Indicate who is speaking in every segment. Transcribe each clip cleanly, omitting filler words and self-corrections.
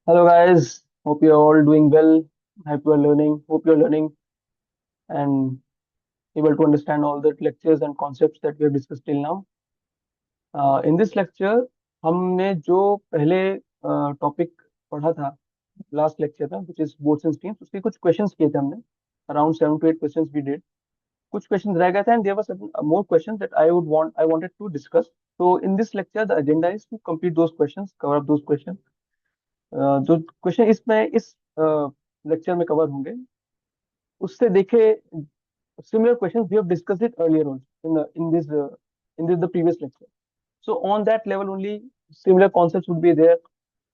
Speaker 1: Hello guys, hope you're all doing well. Hope you're learning and able to understand all the lectures and concepts that we have discussed till now. In this lecture, हमने जो पहले topic पढ़ा था, last lecture था, which is boards and streams, उसके कुछ questions किए थे हमने. Around 7 to 8 questions we did. कुछ क्वेश्चंस रह गए थे and there were certain more questions that I wanted to discuss. So in this lecture, the agenda is to complete those questions, cover up those questions. जो question इस lecture में cover होंगे उससे देखे similar questions we have discussed it earlier on in the previous lecture. So on that level only similar concepts would be there,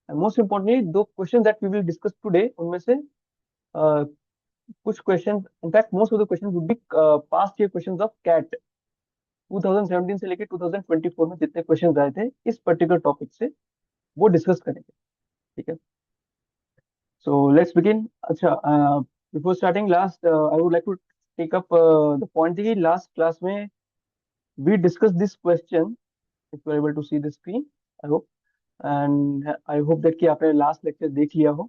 Speaker 1: and most importantly the questions that we will discuss today उनमें से uh, कुछ questions, in fact most of the questions would be past year questions of CAT 2017 से लेके 2024 में जितने question आए थे इस पर्टिकुलर टॉपिक से वो डिस्कस करेंगे. ठीक है. So let's begin. अच्छा, before starting, I would like to take up the point that last class में we discussed this question. If you are able to see the screen, I hope, and I hope that कि आपने last lecture देख लिया हो.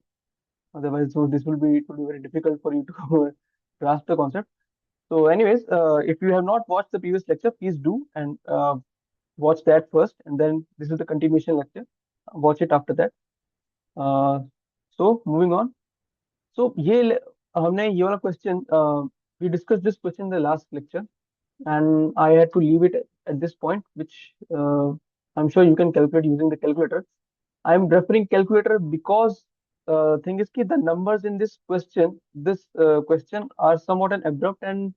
Speaker 1: Otherwise, so it will be very difficult for you to grasp the concept. So, anyways, if you have not watched the previous lecture, please do and watch that first, and then this is the continuation lecture. Watch it after that. Uh, so moving on. So हमने ये वाला question we discussed this question in the last lecture and I had to leave it at this point, which I'm sure you can calculate using the calculator. I'm referring calculator because thing is कि the numbers in this question are somewhat an abrupt and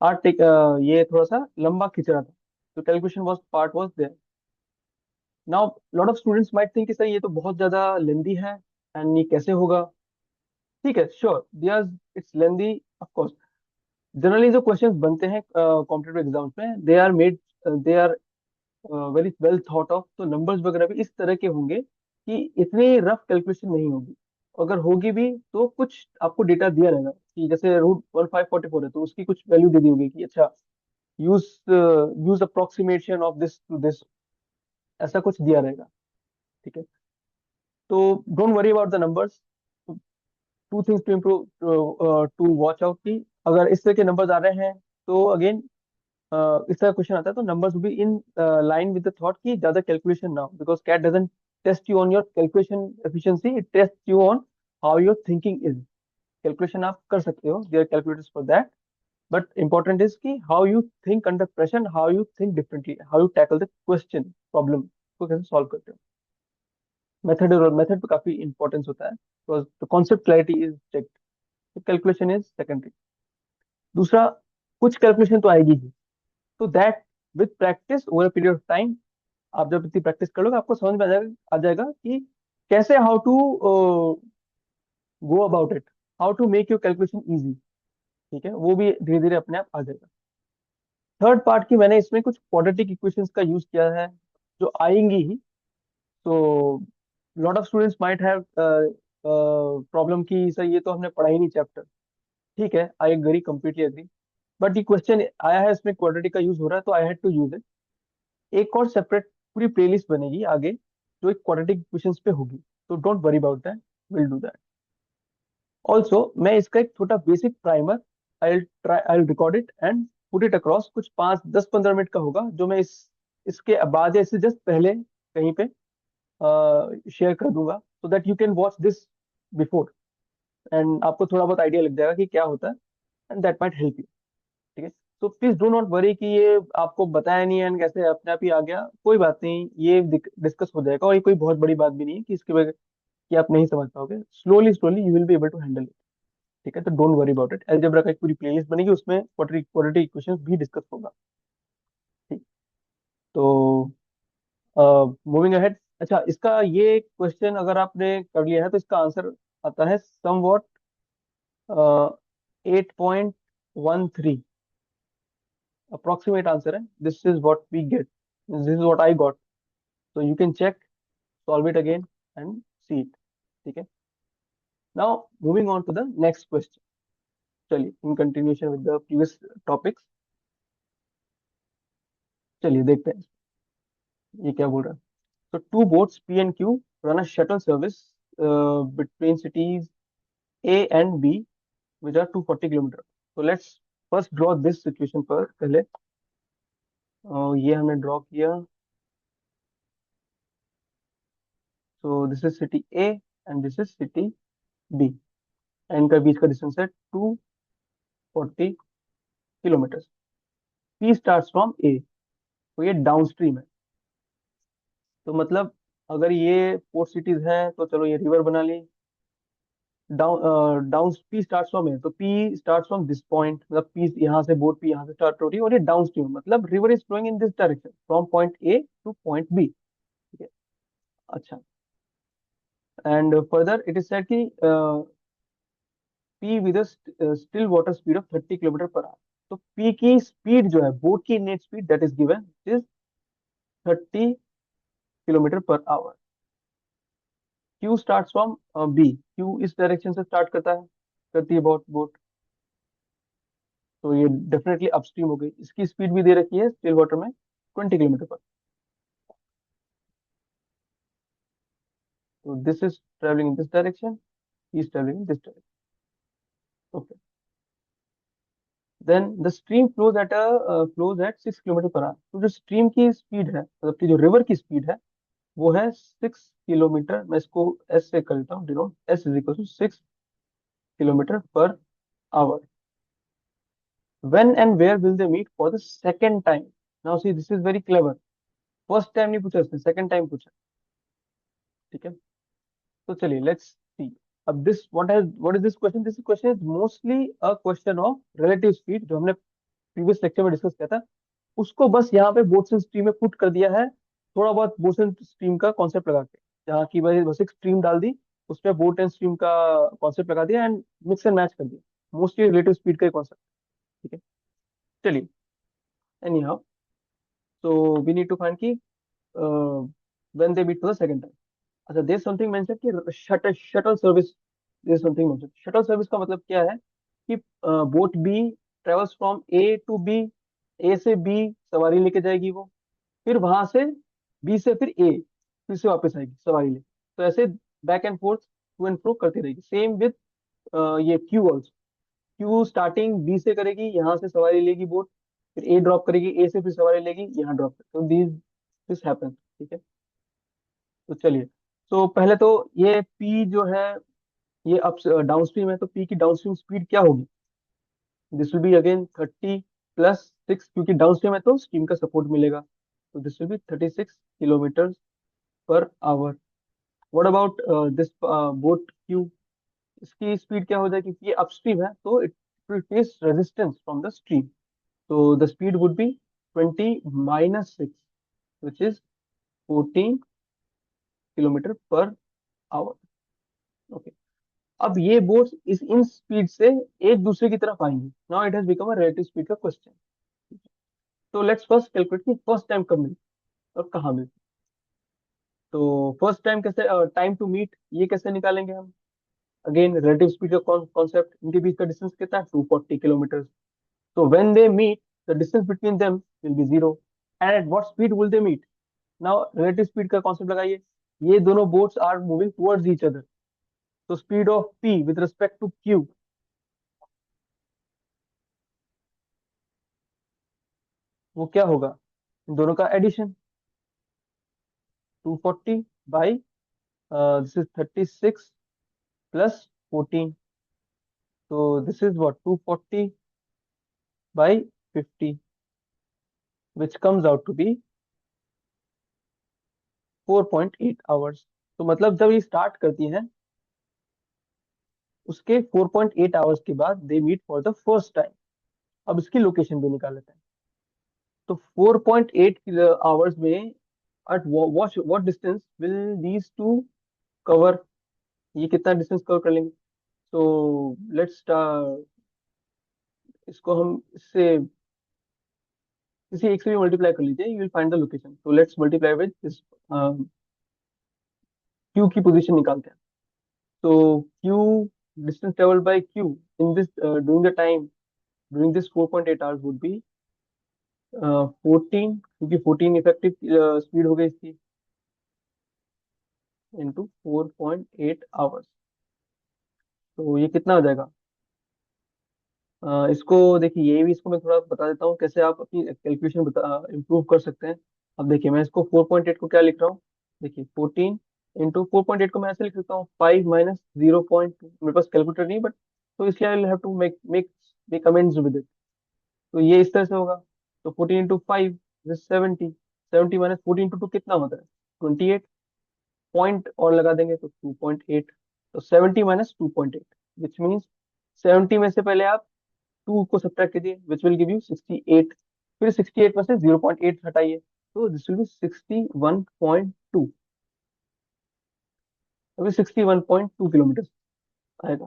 Speaker 1: ये थोड़ा सा लंबा खींच रहा था. So calculation was there. Now lot of students might think कि sir ये तो बहुत ज्यादा लेंदी है and ये कैसे होगा. ठीक है, sure, there it's lengthy of course. Generally जो क्वेश्चंस बनते हैं कॉम्पिटेटिव एग्जाम्स में they are very well thought of. तो नंबर्स वगैरह भी इस तरह के होंगे कि इतनी रफ कैलकुलेशन नहीं होगी. अगर होगी भी तो कुछ आपको डेटा दिया रहेगा कि जैसे रूट 1544 है तो उसकी कुछ वैल्यू दे दी होगी कि अच्छा use use approximation of this to this, ऐसा कुछ दिया रहेगा. ठीक है. तो don't worry about the numbers. Two things to improve to watch out की अगर इस तरह के नंबर्स आ रहे हैं तो अगेन इस तरह क्वेश्चन आता है तो नंबर्स भी in line with the thought की ज्यादा कैलकुलेशन ना हो, because CAT doesn't test you on your calculation efficiency, it test you on how your thinking is. Calculation आप कर सकते हो, there calculators for that, but important is कि how you think under pressure, how you think differently, how you tackle the question problem को कैसे solve करते हो. Method पे काफी इंपॉर्टेंस होता है because the concept clarity is checked. Calculation is secondary. दूसरा, कुछ कैलकुलेशन तो आएगी ही. तो that with practice over period of time, आप जब इतनी प्रैक्टिस कर लोगे आपको समझ में आ जाएगा कि कैसे how to go about it, how to make your calculation easy. ठीक है, वो भी धीरे धीरे अपने आप आ जाएगा. थर्ड पार्ट की मैंने इसमें कुछ क्वाड्रेटिक इक्वेशंस का यूज किया है जो आएंगी ही. तो lot of students might have problem की सर ये तो हमने पढ़ा ही नहीं चैप्टर. ठीक है, I agree, completely agree, but ये क्वेश्चन आया है इसमें क्वाड्रेटिक का यूज हो रहा है तो I had to use it. एक और सेपरेट पूरी प्लेलिस्ट बनेगी आगे जो एक क्वाड्रेटिक इक्वेशंस पे होगी. तो don't worry about that, will do that. Also मैं इसका एक छोटा basic primer I record it and put it across, कुछ 5 10 15 मिनट का होगा जो मैं इसके बाद या इससे जस्ट पहले कहीं पे शेयर कर दूंगा so that you can watch this before and आपको थोड़ा बहुत आइडिया लग जाएगा कि क्या होता है and that might help you. ठीक है. तो प्लीज डो नॉट वरी कि ये आपको बताया नहीं है एंड कैसे अपने आप ही आ गया. कोई बात नहीं, ये डिस्कस हो जाएगा और ये कोई बहुत बड़ी बात भी नहीं है कि इसकी वजह कि आप नहीं समझ पाओगे. Slowly slowly you will be able to handle it. ठीक है, तो don't worry about it. Algebra का एक पूरी प्लेलिस्ट बनेगी, उसमें क्वाड्रेटिक इक्वेशंस भी डिस्कस होगा. ठीक. तो मूविंग अहेड. अच्छा, इसका ये क्वेश्चन अगर आपने कर लिया है तो इसका आंसर आता है समवॉट 8.13. अप्रोक्सीमेट आंसर है. This is what we get, this is what I got. So you can check, solve it again and see it. ठीक है. Now moving on to the next question. चलिए, in continuation with the previous topics, चलिए देखते हैं ये क्या बोल रहा है. So two boats P and Q run a shuttle service between cities A and B, which are 240 kilometer. So let's first draw this situation पर पहले. ये हमने ड्रॉ किया. So this is city A and this is city B. इनका बीच का distance है 240 kilometre. P starts from A, तो ये डाउन स्ट्रीम है. तो मतलब अगर ये पोर्ट सिटीज हैं तो चलो ये रिवर बना ली. डाउन पी स्टार्ट फ्रॉम ए, तो P start from this point, मतलब पी यहाँ से, बोट पी यहाँ से स्टार्ट हो रही है और ये डाउन स्ट्रीम, मतलब river is flowing in this direction from point A to point B. ठीक है. अच्छा. And further it is said कि P with still water speed of 30 kilometre per hour. तो पी की स्पीड जो है, बोट की net speed that is given is 30 kilometre per hour. Q start from B. Q इस direction से start करती है बोट. तो ये डेफिनेटली अपस्ट्रीम हो गई. इसकी स्पीड भी दे रखी है स्टिल वाटर में 20 किलोमीटर पर. तो this is travelling in this direction, he is travelling in this direction. Okay. Then the stream flows at 6 kilometre per hour. तो जो स्ट्रीम की स्पीड है, मतलब कि जो रिवर की स्पीड है, वो है 6 किलोमीटर. मैं इसको एस से कर देता हूँ denote. S is equal to 6 kilometre per hour. When and where will they meet for the second time? Now see, this is very clever. First time नहीं पूछा इसने, सेकंड टाइम पूछा. ठीक है. तो चलिए लेट्स सी. अब this what is this question. This question is mostly a question of relative speed, जो हमने प्रीवियस लेक्चर में डिस्कस किया था. उसको बस यहाँ पे बोट्स एंड स्ट्रीम में पुट कर दिया है, थोड़ा बहुत बोट्स एंड स्ट्रीम का कॉन्सेप्ट लगा के. जहाँ की बस एक स्ट्रीम डाल दी, उसमें बोट एंड स्ट्रीम का कॉन्सेप्ट लगा दिया एंड मिक्स एंड मैच कर दिया. मोस्टली रिलेटिव स्पीड का कॉन्सेप्ट. ठीक है. चलिए. Anyhow, so we need to find की when they meet for the second time. अच्छा, देयर समथिंग मेंशन कि shuttle service. There something mention shuttle service का मतलब क्या है कि boat B travels from A to B. A से B सवारी लेके जाएगी वो, फिर वहां से बी से फिर ए, फिर से वापस आएगी सवारी लेके. तो ऐसे back and forth, to and fro करती रहेगी. सेम विद ये Q also. Q starting B से करेगी, यहाँ से सवारी लेगी बोट, फिर ए ड्रॉप करेगी, ए से फिर सवारी लेगी, यहाँ ड्रॉप करेगी. तो दिस हैपेंस. ठीक है. तो चलिए. तो पहले तो ये पी जो है, ये अप डाउनस्ट्रीम है, तो पी की डाउनस्ट्रीम स्पीड क्या होगी. दिस विल बी अगेन 30 + 6, क्योंकि डाउनस्ट्रीम है तो स्ट्रीम का सपोर्ट मिलेगा. तो this will be 36 kilometer per hour. What about this boat Q. इसकी स्पीड क्या हो जाएगी, क्योंकि ये अपस्ट्रीम है तो it will face resistance from the stream. तो the speed would be 20 - 6, which is 14 kilometre per hour. Okay. अब ये बोट्स इस इन स्पीड से एक दूसरे की तरफ आएंगी. Now it has become a relative speed का क्वेश्चन. तो लेट्स फर्स्ट कैलकुलेट कि फर्स्ट टाइम कब मिली और कहाँ मिली. तो फर्स्ट टाइम कैसे, टाइम टू मीट, ये कैसे निकालेंगे हम. अगेन रिलेटिव स्पीड का कॉन्सेप्ट. इनके बीच का डिस्टेंस कितना है, 240 kilometre. So when they meet, the distance between them will be 0. And at what speed will they meet? Now relative speed का concept लगाइए. ये दोनों boats are moving towards each other. So speed of P with respect to Q, वो क्या होगा, इन दोनों का addition. 240 by this is 36 plus 14. So this is what, 240 by 50, which comes out to be 4.8 hours. तो मतलब जब ये स्टार्ट करती हैं, उसके 4.8 आवर्स के बाद they meet for the first time. अब इसकी लोकेशन भी निकाल लेते हैं. तो 4.8 आवर्स में at what distance will these two cover, ये कितना डिस्टेंस कवर कर लेंगे. तो लेट्स इसको हम इससे किसी एक से भी मल्टीप्लाई कर लीजिए, you will find the location. तो let's multiply with this. Q की पोजीशन निकालते हैं. तो Q, distance travelled by Q in this during the time, during this 4.8 hours would be 14, क्योंकि 14 इफेक्टिव स्पीड हो गई इसकी. इंटू 4.8 आवर्स, तो ये कितना हो जाएगा? इसको देखिए, ये भी इसको मैं थोड़ा बता देता हूँ कैसे आप अपनी कैलकुलेशन इम्प्रूव कर सकते हैं। अब देखिए, मैं इसको 4.8 को क्या लिख रहा हूँ। देखिए 14 इंटू 4.8 को मैं ऐसे लिख सकता हूँ, 5 - 0.2। मेरे पास कैलकुलेटर नहीं, बट तो इसलिए I have to make make make amends with it. तो ये इस तरह से होगा। तो 14 × 5 70। 70 - 14 × 2 कितना होता है? 28। पॉइंट और लगा देंगे तो 2.8। तो 70 - 2.8, विच मीन्स 70 में से पहले आप 2 को सब्ट्रैक्ट कीजिए, विच विल गिव यू 68। फिर 68 में से 0.8 हटाइए, तो दिस विल बी 61.2। अभी 61.2 किलोमीटर आएगा।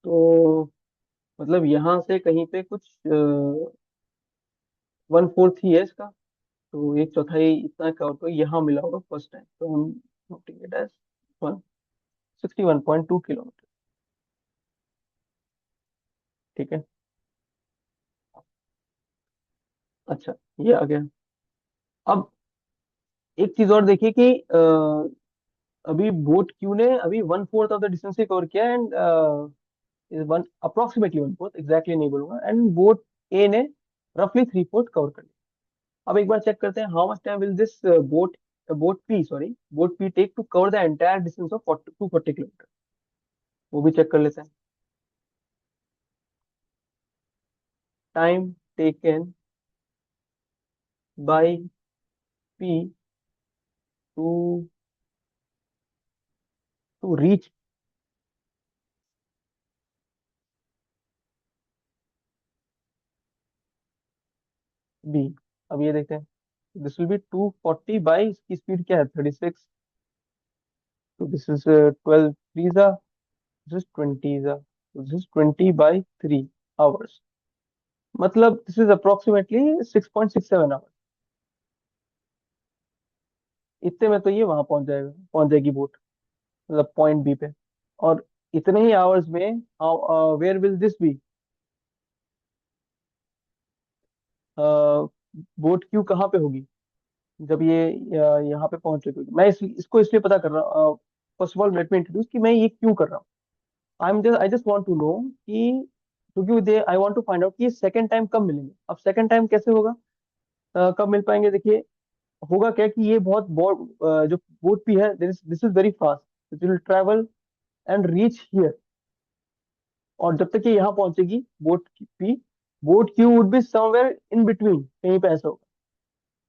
Speaker 1: तो मतलब यहाँ से कहीं पे कुछ 1/4 ही है इसका। तो एक चौथाई इतना का तो यहाँ मिला होगा फर्स्ट टाइम, तो हम नोटिंग इट एज 61.2 किलोमीटर। ठीक है। अच्छा, ये आ गया। अब एक चीज और देखिए कि अभी बोट क्यू ने अभी 1/4 of the distance he cover किया, एंड वन अप्रोक्सीमेटली 1/4, एग्जैक्टली नहीं बोलूंगा, एंड बोट ए ने रफली 3/4 कवर कर लिया। अब एक बार चेक करते हैं, how much time will this boat P, sorry, boat P take to cover the entire distance of 240 kilometer. वो भी चेक कर लेते हैं। Time taken by P to reach B. अब ये देखते हैं, दिस विल बी 240 बाई, इसकी स्पीड क्या है? 36। तो this is 12 threes, this is 20 this is 20/3 hours. मतलब दिस इज अप्रोक्सीमेटली 6.67 आवर्स। इतने में तो ये वहां पहुंच जाएगी बोट, मतलब पॉइंट बी पे। और इतने ही आवर्स में where will this be? Boat Q कहाँ पे होगी जब ये यहाँ पे पहुंच चुकी होगी? मैं इसको इसलिए पता कर रहा हूँ। First of all let me introduce कि मैं ये क्यों कर रहा हूँ। I just want to know कि, क्योंकि they I want to find out कि सेकंड टाइम कब मिलेंगे। अब सेकंड टाइम कैसे होगा? कब मिल पाएंगे? देखिए, होगा क्या कि ये बहुत जो बोट पी है, this is very fast, it will travel and reach here. और जब तक ये यहाँ पहुंचेगी boat P, boat Q would be somewhere in between, कहीं पे ऐसा होगा।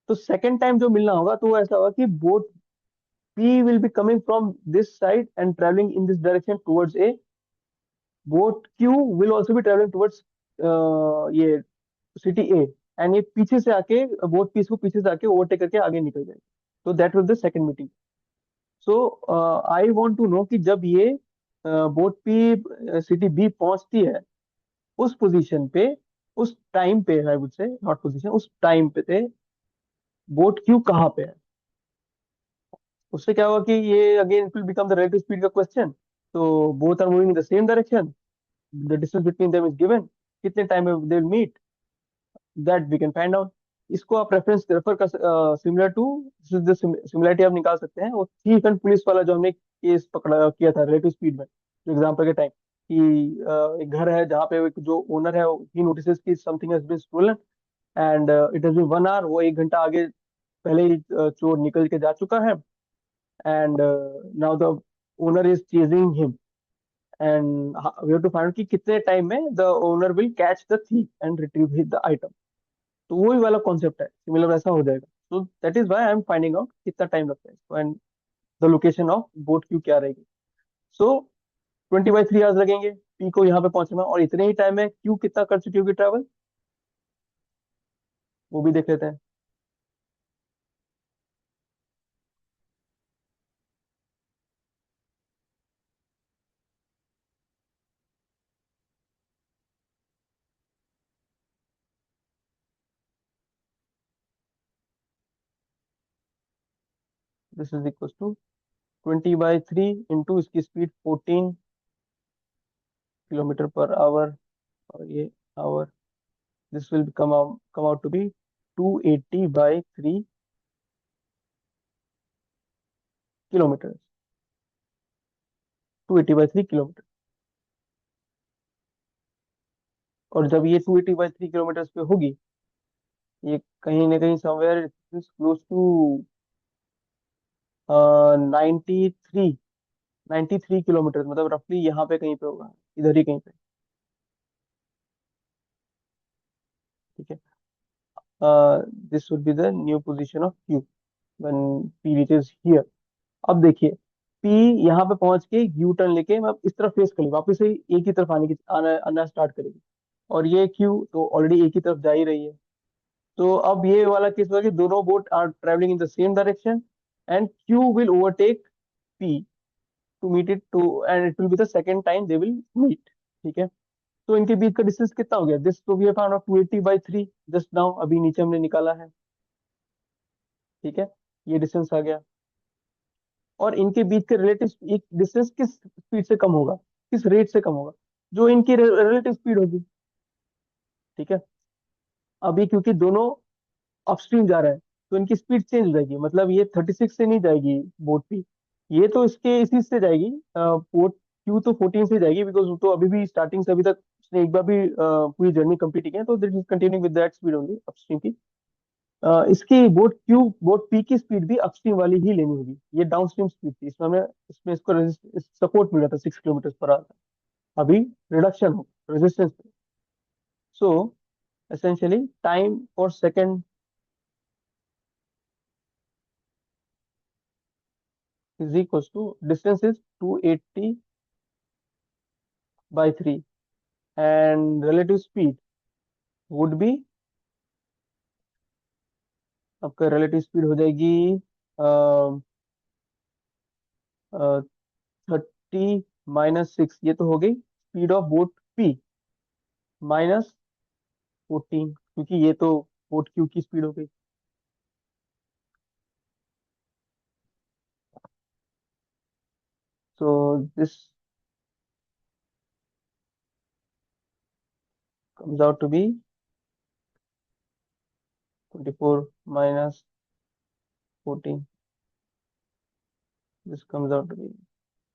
Speaker 1: तो सेकंड टाइम जो मिलना होगा, तो वो ऐसा होगा कि boat P will be coming from this side and travelling in this direction towards a. Boat Q will also be travelling towards ये सिटी ए, एंड ये पीछे से आके बोट पीस को पीछे से आके ओवरटेक करके आगे निकल जाएगी। तो that will the second meeting. So I want to know कि जब ये बोट पी सिटी बी पहुंचती है, उस पोजीशन पे, उस टाइम पे, I would say not position, उस टाइम पे बोट क्यू कहाँ पे है। उससे क्या होगा कि ये again it will become the relative speed का क्वेश्चन। तो both are moving in the same direction, the distance between them is given, कितने टाइम में they will meet, that we can find out. इसको आप रेफरेंस रेफर कर, similar to, similarity आप निकाल सकते हैं वो थीफ एंड पुलिस वाला जो हमने केस पकड़ा किया था रिलेटिव स्पीड में, एग्जाम्पल के टाइम। कि एक घर है जहाँ पे एक जो ओनर है, ही नोटिसेस कि something has been stolen, and it has been 1 hour, वो 1 घंटा आगे पहले ही चोर निकल के जा चुका है। And now the owner is chasing him, and we have to find कि कितने टाइम में the owner will catch the thief and retrieve the item. तो वही वाला कॉन्सेप्ट है, सिमिलर ऐसा हो जाएगा। तो that is why I am finding out कितना टाइम लगता है इसको, and the location of boat Q क्या रहेगी। सो 20/3 आवर्स लगेंगे पी को यहाँ पे पहुंचने में, और इतने ही टाइम में क्यू कितना कर चुकी होगी ट्रैवल, वो भी देख लेते हैं। This is equal to 20/3 into इसकी स्पीड 14 किलोमीटर पर आवर, और ये hour, this will come out to be 280/3 kilometre, 280/3 kilometre. और जब ये 280/3 किलोमीटर पे होगी, ये कहीं ना कहीं समवेयर क्लोज टू 93, 93 किलोमीटर, मतलब रफली यहाँ पे कहीं पे होगा, इधर ही कहीं पे। ठीक है, this would be the new position of Q when P reaches here. अब देखिए, पी यहाँ पे पहुंच के यू टर्न लेके मैं इस तरफ फेस करेगी, वापस से एक ही तरफ आना स्टार्ट करेगी। और ये क्यू तो ऑलरेडी एक ही तरफ जा ही रही है। तो अब ये वाला केस होगा कि दोनों boat are travelling in the same direction, and Q will overtake P to meet it too, and it will be the second time they will meet. ठीक है, तो इनके बीच का डिस्टेंस कितना हो गया? दिस तो we have found out 280/3 just now, अभी नीचे हमने निकाला है। ठीक है, ये डिस्टेंस आ गया। और इनके बीच के रिलेटिव एक डिस्टेंस किस स्पीड से कम होगा, किस रेट से कम होगा? जो इनकी रिलेटिव स्पीड होगी। ठीक है, अभी क्योंकि दोनों अपस्ट्रीम जा रहे हैं, तो इनकी स्पीड चेंज हो जाएगी, मतलब ये 36 से नहीं जाएगी बोट पी, ये तो इसके इसी से जाएगी, बोट क्यू तो 14 से जाएगी, बिकॉज वो तो अभी भी स्टार्टिंग से अभी तक उसने एक बार भी पूरी जर्नी कंप्लीट की है, तो this is continuing with that speed only upstream की। इसकी बोट पी की स्पीड भी अपस्ट्रीम वाली ही लेनी होगी, ये डाउनस्ट्रीम स्पीड थी, इसमें हमें इसमें इसको सपोर्ट मिल रहा था 6 किलोमीटर पर आवर, अभी रिडक्शन हो resistance. So essentially time for second is equals to distance is 280/3, and relative speed would be, आपका रिलेटिव स्पीड हो जाएगी 30 - 6, ये तो हो गई स्पीड ऑफ बोट पी, -14, क्योंकि ये तो बोट क्यू की स्पीड हो गई। So this comes out to be 24 - 14, this comes out to be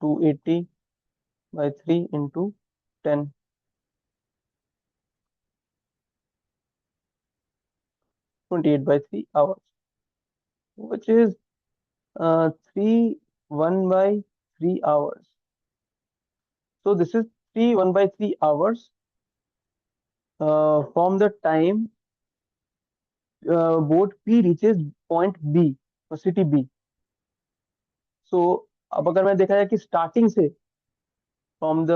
Speaker 1: 280/3 into 10, 28/3 hours, which is 3 1/3 hours. So this is 3 1/3 hours from the time boat P reaches point B, city B. So अब अगर मैं देखा जाए कि starting से, from the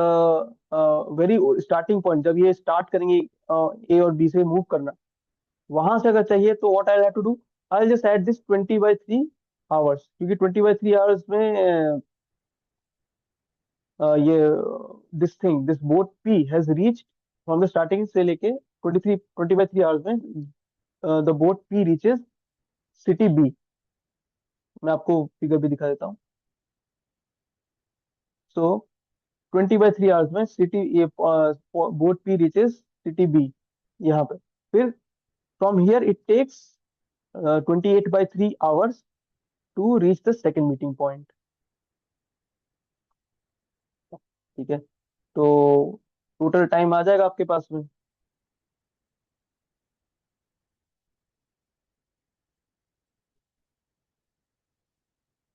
Speaker 1: very starting point, जब ये start करेंगे ए और बी से मूव करना, वहां से अगर चाहिए तो what I have to do, I just add this 20/3 hours, क्योंकि 20/3 आवर्स में ये this boat P has reach from the starting से लेके 20/3 आवर्स में the boat P reaches city B. मैं आपको फिगर भी दिखा देता हूँ। सो 20/3 आवर्स में सिटी ये boat P reaches city B यहाँ पे। फिर from here it takes 28/3 hours to reach the second meeting point. ठीक है, तो टोटल टाइम आ जाएगा आपके पास में,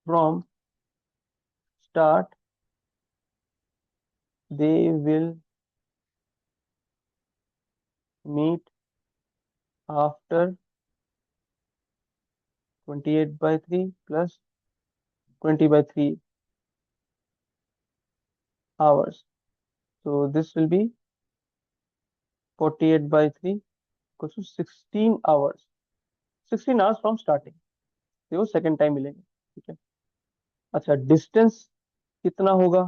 Speaker 1: from start they will meet after 28/3 plus 20/3 hours. So this will be 48/3 equals to 16 hours, 16 hours from starting, ये वो second time मिलेंगे। ठीक है, अच्छा डिस्टेंस कितना होगा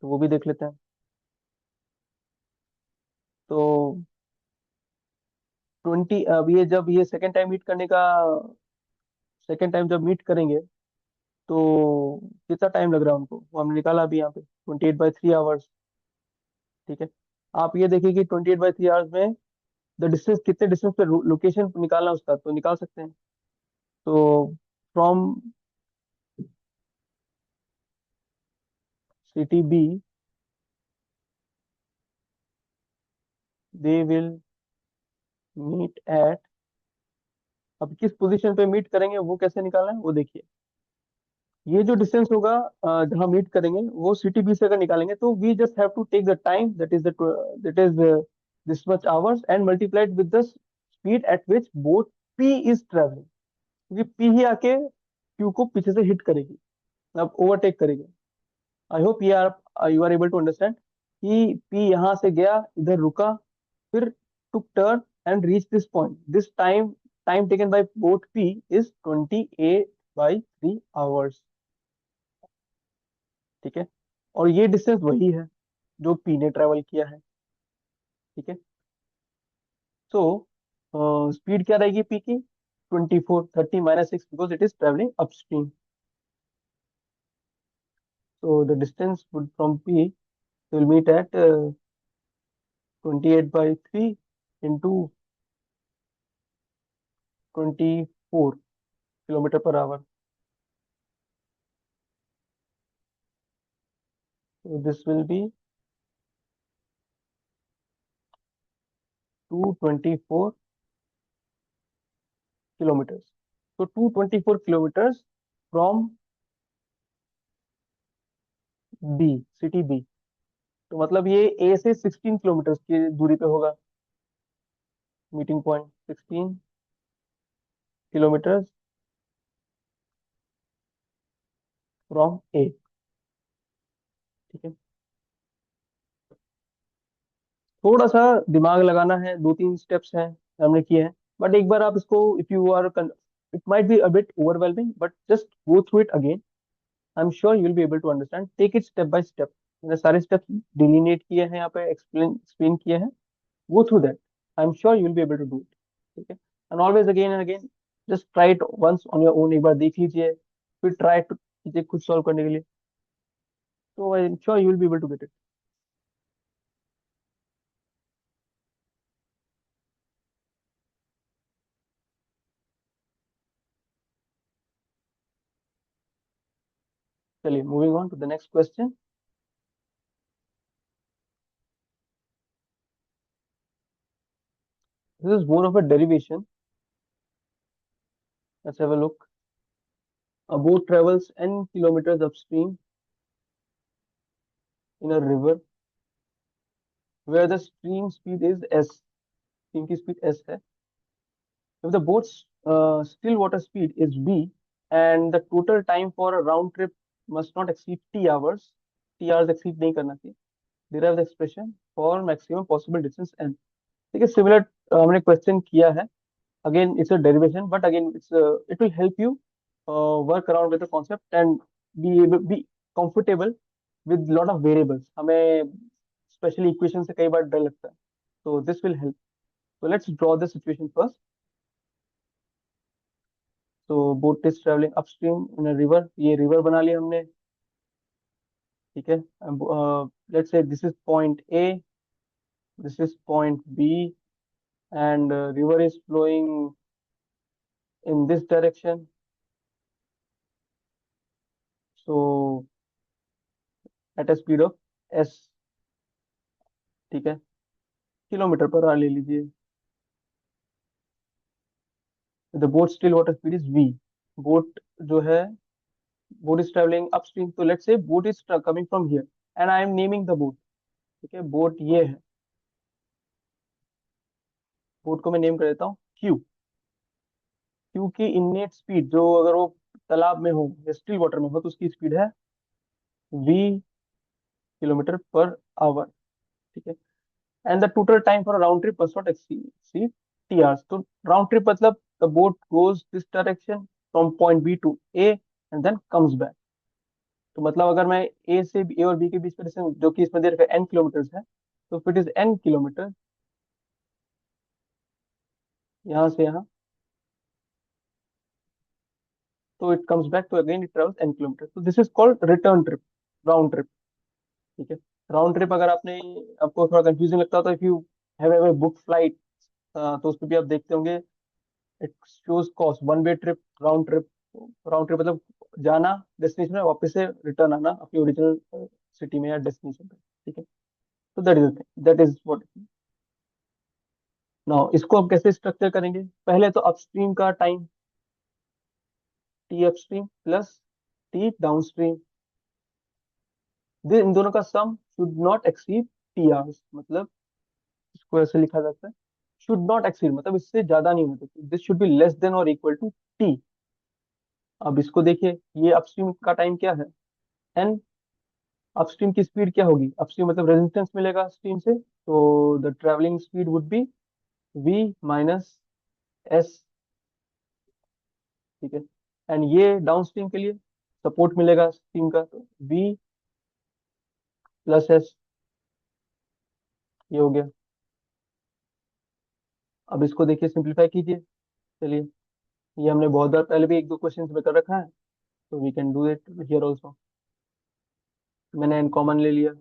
Speaker 1: तो वो भी देख लेते हैं। तो अब ये जब ये सेकेंड टाइम मीट करने का, सेकेंड टाइम जब मीट करेंगे तो कितना टाइम लग रहा है उनको, वो हमने निकाला अभी यहाँ पे 28/3 आवर्स। ठीक है, आप ये देखिए कि 28/3 आवर्स में द डिस्टेंस, कितने डिस्टेंस पे लोकेशन निकालना उसका तो निकाल सकते हैं। तो from city B, they will meet at, अब किस पोजीशन पे मीट करेंगे वो कैसे निकालना है वो देखिए। ये जो डिस्टेंस होगा जहां मीट करेंगे वो सिटी बी से अगर निकालेंगे तो we just have to take the time that is this much hours and multiplied with the speed at which boat P is travelling, क्योंकि पी ही आके क्यू को पीछे से हिट करेगी, अब ओवरटेक करेगी। I hope you are able to understand कि पी यहाँ से गया, इधर रुका, फिर took turn and reached this point. This time taken by boat P is 28 by 3 hours. ठीक है, और ये डिस्टेंस वही है जो P ने ट्रेवल किया है। ठीक है, सो स्पीड क्या रहेगी P की? 24, 30 minus 6 because it is travelling upstream. So the distance would from P will meet at 28 by 3 into 24 kilometer per hour. So this will be 224 kilometers. So 224 kilometers from B, city B। तो मतलब ये A से 16 kilometre की दूरी पे होगा, meeting point 16 kilometre from A। ठीक है, थोड़ा सा दिमाग लगाना है, दो तीन स्टेप्स हैं हमने किए हैं, बट एक बार आप इसको, if you are, it might be a bit overwhelming but just go through it again. I am sure you will be able to understand, take it step by step. मैंने सारे स्टेप्स डिलीनेट किए हैं यहाँ पे, एक्सप्लेन एक्सप्लेन किए हैं, go through that. I'm sure you'll be able to do it. ठीक है, and always again and again just try it once on your own, एक बार देख लीजिए, फिर try to कीजिए खुद सॉल्व करने के लिए, तो I am sure you will be able to get it. चलिए, moving on to the next question. This is more of a derivation. Let's have a look. A boat travels n kilometers upstream in a river where the stream speed is s, stream की speed s है। If the boat's still water speed is v and the total time for a round trip must not exceed t hours, t hours exceed नहीं करना चाहिए, derive the expression for maximum possible distance n। ठीक है, similar हमने question किया है। Again it's a derivation but again it will help you work around with the concept and be comfortable with lot of variables. हमें specially equation से कई बार डर लगता है, तो this will help. so let's draw the situation first। तो boat is travelling upstream in a river, ये रिवर बना लिया हमने। ठीक है, let's say this is point A, this is point B, and river is flowing in this direction. So at a speed of S. ठीक है, kilometre per hour ले लीजिए। The boat still water speed is V. Boat जो है, boat is travelling upstream, तो let's say boat is coming from here and I am naming the boat. ठीक है, boat ये है, बोट को मैं नेम कर देता हूँ क्यू। क्यू की इननेट स्पीड जो, अगर वो तालाब में हो या स्टिल वाटर में हो तो उसकी स्पीड है वी किलोमीटर पर आवर। ठीक है, and the total time for round trip must not exceed T hours. तो राउंड ट्रिप मतलब the boat goes this direction from point B to A and then comes back. तो मतलब अगर मैं ए और B के बीच में डिस्टेंस जो कि इसमें दे रखा है एन किलोमीटर है, तो फिर इज एन किलोमीटर यहाँ से यहाँ, तो इट कम्स बैक, तो again it travels N kilometer, तो this is called return trip, round trip. ठीक है, राउंड ट्रिप अगर आपने, आपको थोड़ा कंफ्यूजिंग लगता हो तो if you have ever book flight, तो उस पर भी आप देखते होंगे, it shows cost one way trip, round trip. Round trip मतलब जाना डेस्टिनेशन में, वापस से रिटर्न आना अपनी ओरिजिनल सिटी में या डेस्टिनेशन पे, ठीक है। तो दैट इज व्हाट। नाउ इसको अब कैसे स्ट्रक्चर करेंगे, पहले तो अपस्ट्रीम का time T upstream plus T downstream, इन दोनों का sum should not exceed T hours, मतलब इसको ऐसे लिखा जाता है, शुड नॉट एक्सीड मतलब इससे ज्यादा नहीं होना चाहिए, this should be less than और इक्वल टू टी। अब इसको देखिए, ये अपस्ट्रीम का टाइम क्या है, एन। अपस्ट्रीम की स्पीड क्या होगी, अपस्ट्रीम मतलब रेजिस्टेंस मिलेगा स्ट्रीम से, तो the travelling speed would be V minus S, ठीक है। एंड ये डाउनस्ट्रीम के लिए सपोर्ट मिलेगा स्ट्रीम का, तो वी प्लस एस, ये हो गया। अब इसको देखिए, सिंप्लीफाई कीजिए, चलिए। ये हमने बहुत बार पहले भी एक दो क्वेश्चंस में कर रखा है, तो we can do it here also. मैंने एन कॉमन ले लिया,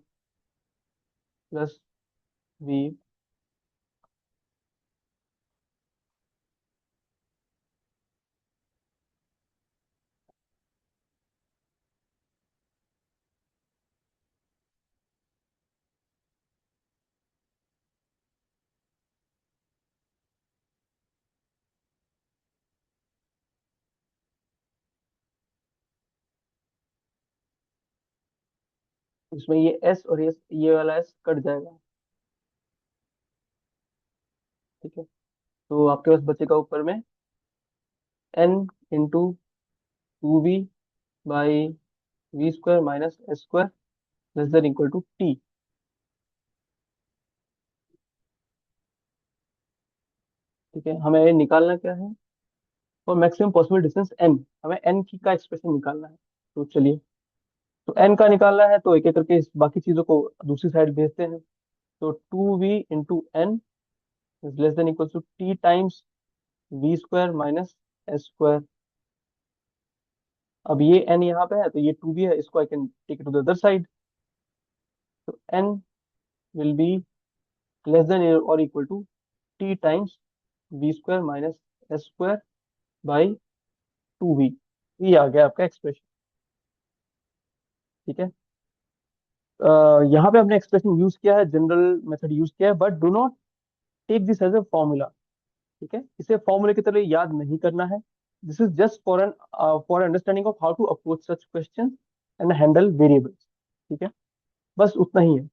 Speaker 1: प्लस वी, इसमें ये एस और ये वाला एस कट जाएगा, ठीक है। तो आपके पास बचेगा ऊपर में N into two V by V square minus S square less than equal to T, ठीक है। हमें ये निकालना क्या है, और मैक्सिमम पॉसिबल डिस्टेंस एन, हमें एन की का एक्सप्रेशन निकालना है। तो चलिए, तो एन का निकालना है, तो एक एक करके इस बाकी चीजों को दूसरी साइड भेजते हैं। तो two V into N is less than equal to T times V square minus S square. अब ये एन यहाँ पे है, तो ये टू वी है, इसको I can take it to the other side, तो N will be less than और equal to T times V square minus S square by two V. ये आ गया आपका एक्सप्रेशन, ठीक है। यहाँ पे हमने एक्सप्रेशन यूज किया है, जनरल मेथड यूज किया है, but do not take this as a formula, ठीक है। इसे फॉर्मूले की तरह याद नहीं करना है, this is just for understanding of how to approach such question and handle variables, ठीक है। बस उतना ही है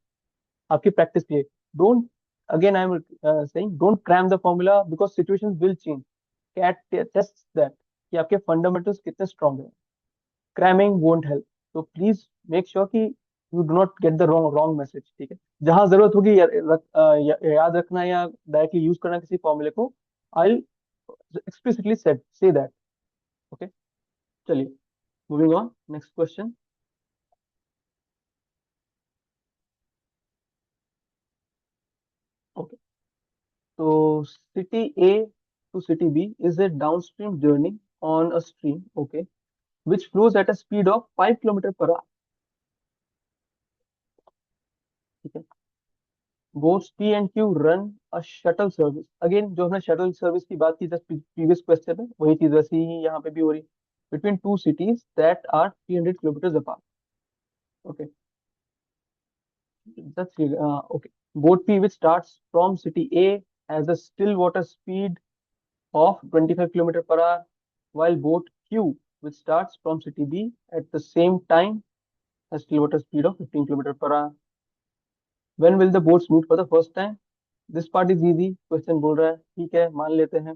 Speaker 1: आपकी प्रैक्टिस के लिए। Don't, again I am saying, don't cram the formula because situations will change, CAT test that कि आपके फंडामेंटल्स कितने स्ट्रांग है, क्रैमिंग वोंट हेल्प। तो प्लीज मेक श्योर कि you do not get the wrong wrong message, ठीक है। जहां जरूरत होगी याद रखना या डायरेक्टली यूज करना किसी फॉर्मूले को, आई explicitly said say that, okay। चलिए, moving on, next question। okay, so city A to city B is a downstream journey on a stream, okay, which flows at a speed of 5 km per hour, ठीक है। boats P and Q run a shuttle service, again जो हमने shuttle service की बात की just previous question में, वही चीज वैसे ही यहाँ पे भी हो रही, between two cities that are 300 kilometers apart, okay। Okay, boat P which starts from city A has a still water speed of 25 km per hour, while boat Q, which starts from city B at the same time, has still water speed of 15 km per hour. When will the boats meet for the first time? This part is easy. Question बोल रहा है, ठीक है, मान लेते हैं।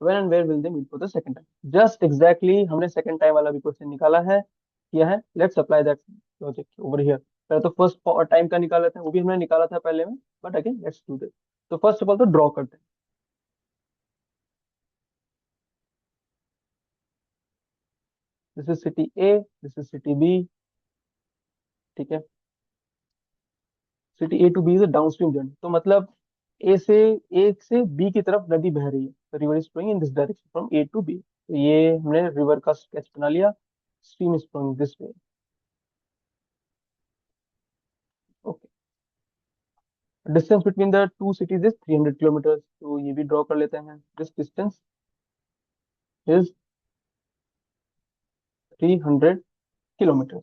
Speaker 1: When and where will they meet for the second time? Just exactly हमने second time वाला भी क्वेश्चन निकाला है, किया है। Let's apply that logic over here. पहले तो फर्स्ट टाइम का निकाला था, वो भी हमने निकाला था पहले में, but again let's do this. तो फर्स्ट ऑफ ऑल तो ड्रॉ करते हैं। This is city A, this is city B, ठीक है। City A to B is downstream journey, तो मतलब ए से बी की तरफ नदी बह रही है, river is flowing in this direction from A to B, तो ये हमने रिवर का स्केच बना लिया, stream is flowing this way, okay. Distance between the two cities is 300 kilometre, तो ये भी ड्रॉ कर लेते हैं, this distance is 300 kilometre.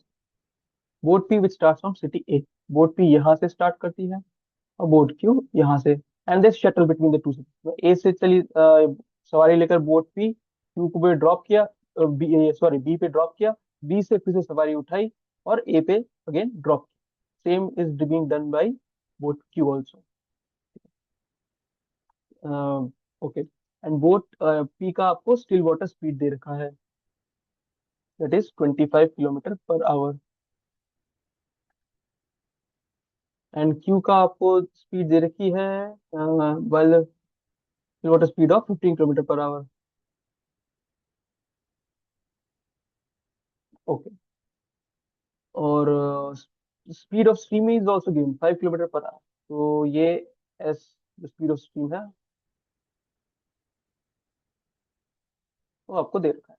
Speaker 1: Boat P which start from city A, boat P यहाँ से स्टार्ट करती है और बोट क्यू यहाँ से, and this shuttle between the two city. A से चली सवारी लेकर बोट पी क्यू को पे ड्रॉप किया, बी सॉरी बी पे ड्रॉप किया, बी से फिर से सवारी उठाई और ए पे again drop. Same is being done by boat Q also. Okay, and boat P का आपको स्टिल वाटर स्पीड दे रखा है, that is 25 kilometer per hour, and Q का आपको स्पीड दे रखी है while water speed of 15 kilometer per hour. Okay, और speed of stream is also given 5 kilometre per hour, तो ये एस स्पीड ऑफ स्ट्रीम है वो आपको दे रखा है।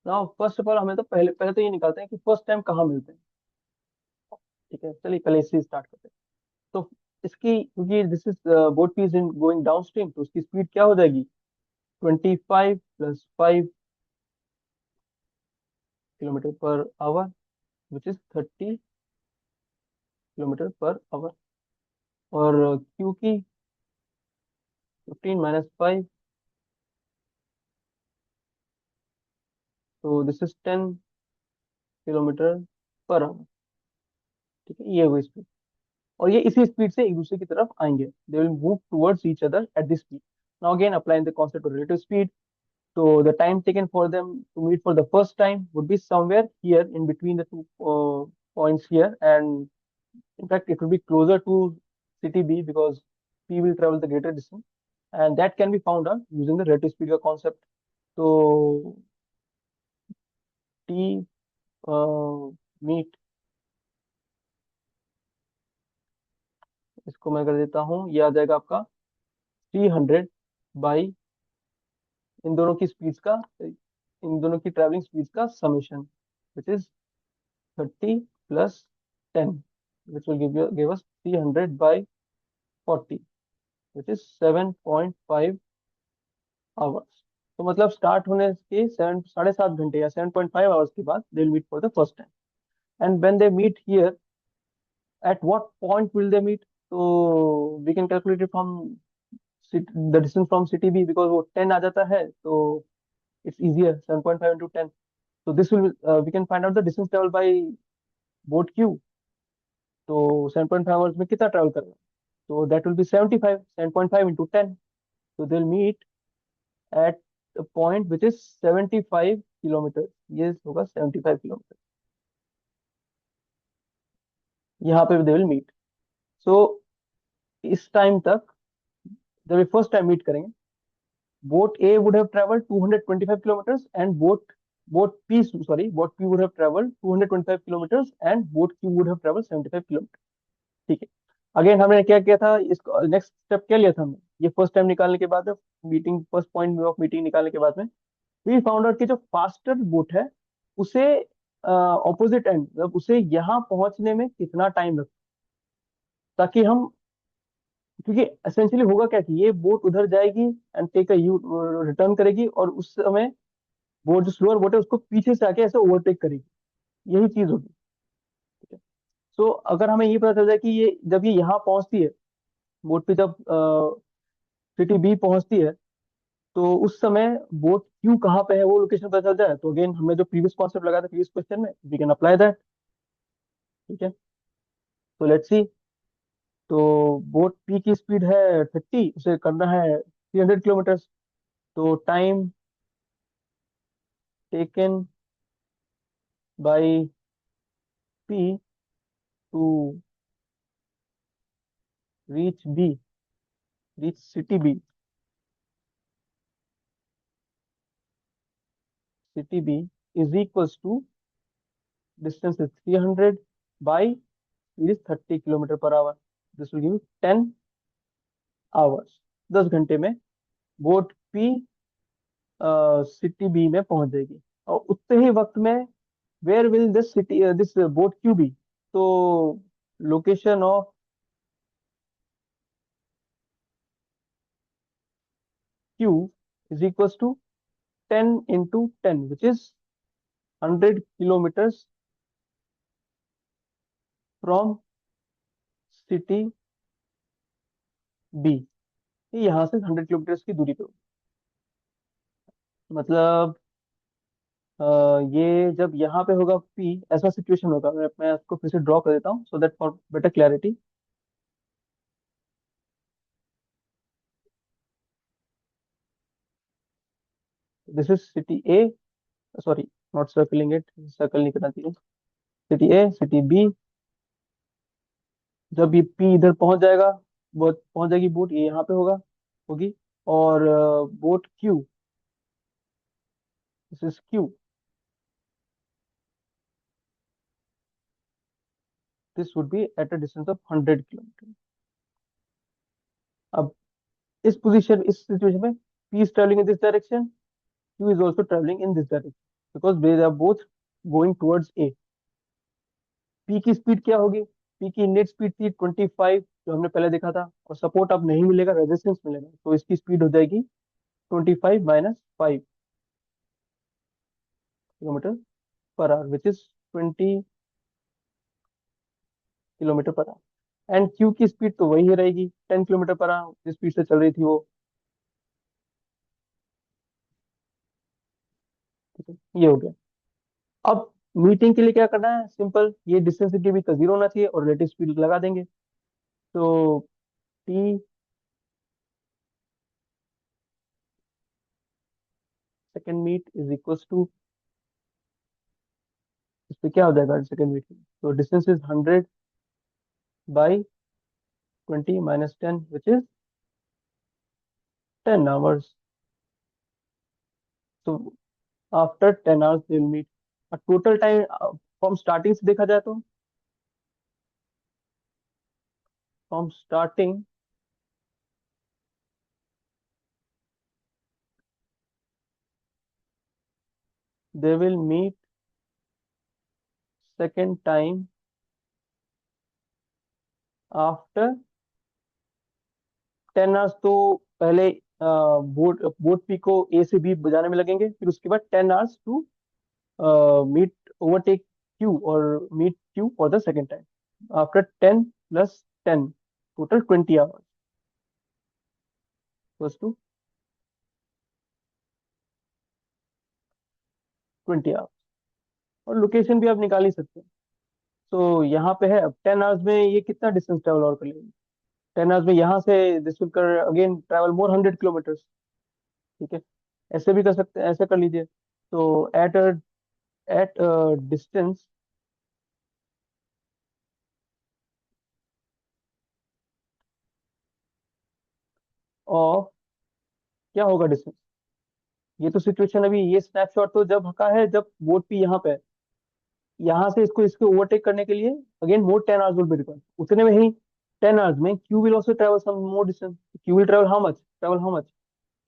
Speaker 1: नाउ फर्स्ट ऑफ ऑल हमें तो पहले पहले तो ये निकालते हैं कि फर्स्ट टाइम कहाँ मिलते हैं। ठीक है, चलिए पहले इससे स्टार्ट करते हैं। तो इसकी, क्योंकि this is boat P is in going down stream, तो उसकी स्पीड क्या हो जाएगी, 25 + 5 kilometre per our, which is 30 kilometre per hour. और क्यू की 15 - 5, तो this is 10 kilometre per hour. ठीक है, ये हुई स्पीड, और ये इसी स्पीड से एक दूसरे की तरफ आएंगे, they will move towards each other at this speed. Now again applying the concept of relative speed, so the time taken for them to meet for the first time would be somewhere here in between the two points here, and in fact it will be closer to city B because P will travel the greater distance, and that can be found out using the relative speed का concept. So T meet, इसको मैं कर देता हूँ, ये आ जाएगा आपका 300 बाई इन दोनों की स्पीड्स का, इन दोनों की ट्रैवलिंग स्पीड्स का summation, which is 30 + 10, which will give us 300/40, which is 7.5 hours. तो मतलब स्टार्ट होने के 7 साढ़े 7 घंटे या 7.5 आवर्स के बाद they will meet for the first time, and when they meet here, at what point will they meet, तो we can calculate it from the distance from city B, because वो 10 आ जाता है, तो it's easier 7.5 × 10, so this will we can find out the distance traveled by boat Q। तो 7.5 hours में कितना travel कर रहा है, so that will be 75, 7.5 into 10, so they'll meet at a point which is 75 kilometre, ये होगा 75 kilometre, यहाँ पे they will meet। so इस टाइम तक जब ये फर्स्ट टाइम मीट करेंगे, boat A would have travelled 225 kilometres and boat P would have travelled 225 kilometres and boat Q would have travelled 75 kilometre. ठीक है, अगेन हमने क्या किया था, इसको नेक्स्ट स्टेप क्या लिया था हमने, ये फर्स्ट टाइम निकालने के बाद, meeting first point of meeting निकालने के बाद में वी फाउंड आउट कि जो फास्टर बोट है उसे ऑपोजिट एंड, मतलब उसे यहाँ पहुंचने में कितना टाइम लगता, ताकि हम, क्योंकि एसेंशियली होगा क्या कि ये बोट उधर जाएगी and take a U return करेगी, और उस समय बोट जो स्लोअर बोट है उसको पीछे से आके ऐसे ओवरटेक करेगी, यही चीज होगी। ठीक है, सो अगर हमें ये पता चल जाए कि ये जब ये यहाँ पहुंचती है, बोट पे जब सिटी बी पहुंचती है, तो उस समय बोट क्यू कहाँ पे है वो लोकेशन पता चल जाए, तो अगेन हमने जो प्रीवियस कॉन्सेप्ट लगाया था प्रीवियस क्वेश्चन में, वी कैन अप्लाई दैट। ठीक है, तो लेट्स सी। तो बोट पी की स्पीड है 30, उसे करना है 300 किलोमीटर, तो time taken by P to reach B, reach city B, city B is equals to, distance is 300 by speed is 30 kilometre per hour, this will give 10 hours, 10 घंटे में boat P city B में पहुंच जाएगी। और उतने ही वक्त में where will this city this boat Q be, तो location of Q is equals to 10 into 10, which is 100 kilometers from city B, ये यहाँ से 100 किलोमीटर की दूरी पे हो। मतलब अ, ये जब यहाँ पे होगा पी, ऐसा सिचुएशन होगा, मैं इसको फिर से ड्रॉ कर देता हूँ so that for better clarity. This is city A, sorry not circling it, circle नहीं करना चाहिए। सिटी ए, सिटी बी, जब ये पी इधर पहुंच जाएगा, बोट पहुंच जाएगी, बोट ये यहाँ पे होगा, होगी। और boat Q, this is Q, this would be at a distance of 100 kilometre. अब इस सिचुएशन में P is travelling in this direction, Q is also travelling in this direction, because they are both going towards A. P की speed क्या होगी? P की net speed थी 25, जो हमने पहले देखा था, और सपोर्ट अब नहीं मिलेगा, रेजिस्टेंस मिलेगा, तो इसकी स्पीड हो जाएगी 25 - 5 kilometre per our, which is 20 kilometre per hour. And Q की स्पीड तो वही रहेगी, 10 किलोमीटर पर आवर, जिस स्पीड से चल रही थी वो। ठीक है, ये हो गया। अब मीटिंग के लिए क्या करना है? सिंपल, ये डिस्टेंस के बीच का जीरो होना चाहिए और रिलेटिव स्पीड लगा देंगे। तो T second meet is equal to, इस पे क्या हो जाएगा सेकेंड मीट? तो distance is 100/20 - 10, which is 10 hours। तो after 10 hours they will meet. Total time from starting से देखा जाए तो, from starting they will meet second time after 10 hours। तो पहले बोट बोट पी को ए से बी बजाने में लगेंगे, फिर उसके बाद 10 hours to meet overtake Q और meet Q for the second time. After 10 + 10, total 20 hours to 20 hours। और लोकेशन भी आप निकाल ही सकते हैं। तो यहाँ पे है, अब 10 hours में ये कितना डिस्टेंस ट्रेवल और कर लेंगे? 10 hours में यहाँ से दिस विल कर अगेन ट्रेवल मोर 100 किलोमीटर। ठीक है, ऐसे भी कर सकते हैं, ऐसे कर लीजिए। तो एट डिस्टेंस ऑफ, क्या होगा डिस्टेंस? ये तो सिचुएशन अभी, ये स्नैपशॉट तो जब का है जब बोट पी यहाँ पे है। यहाँ से इसको इसको ओवरटेक करने के लिए again more 10 hours will be required. उतने में ही 10 hours में Q will also travel some more distance. Q will travel how much?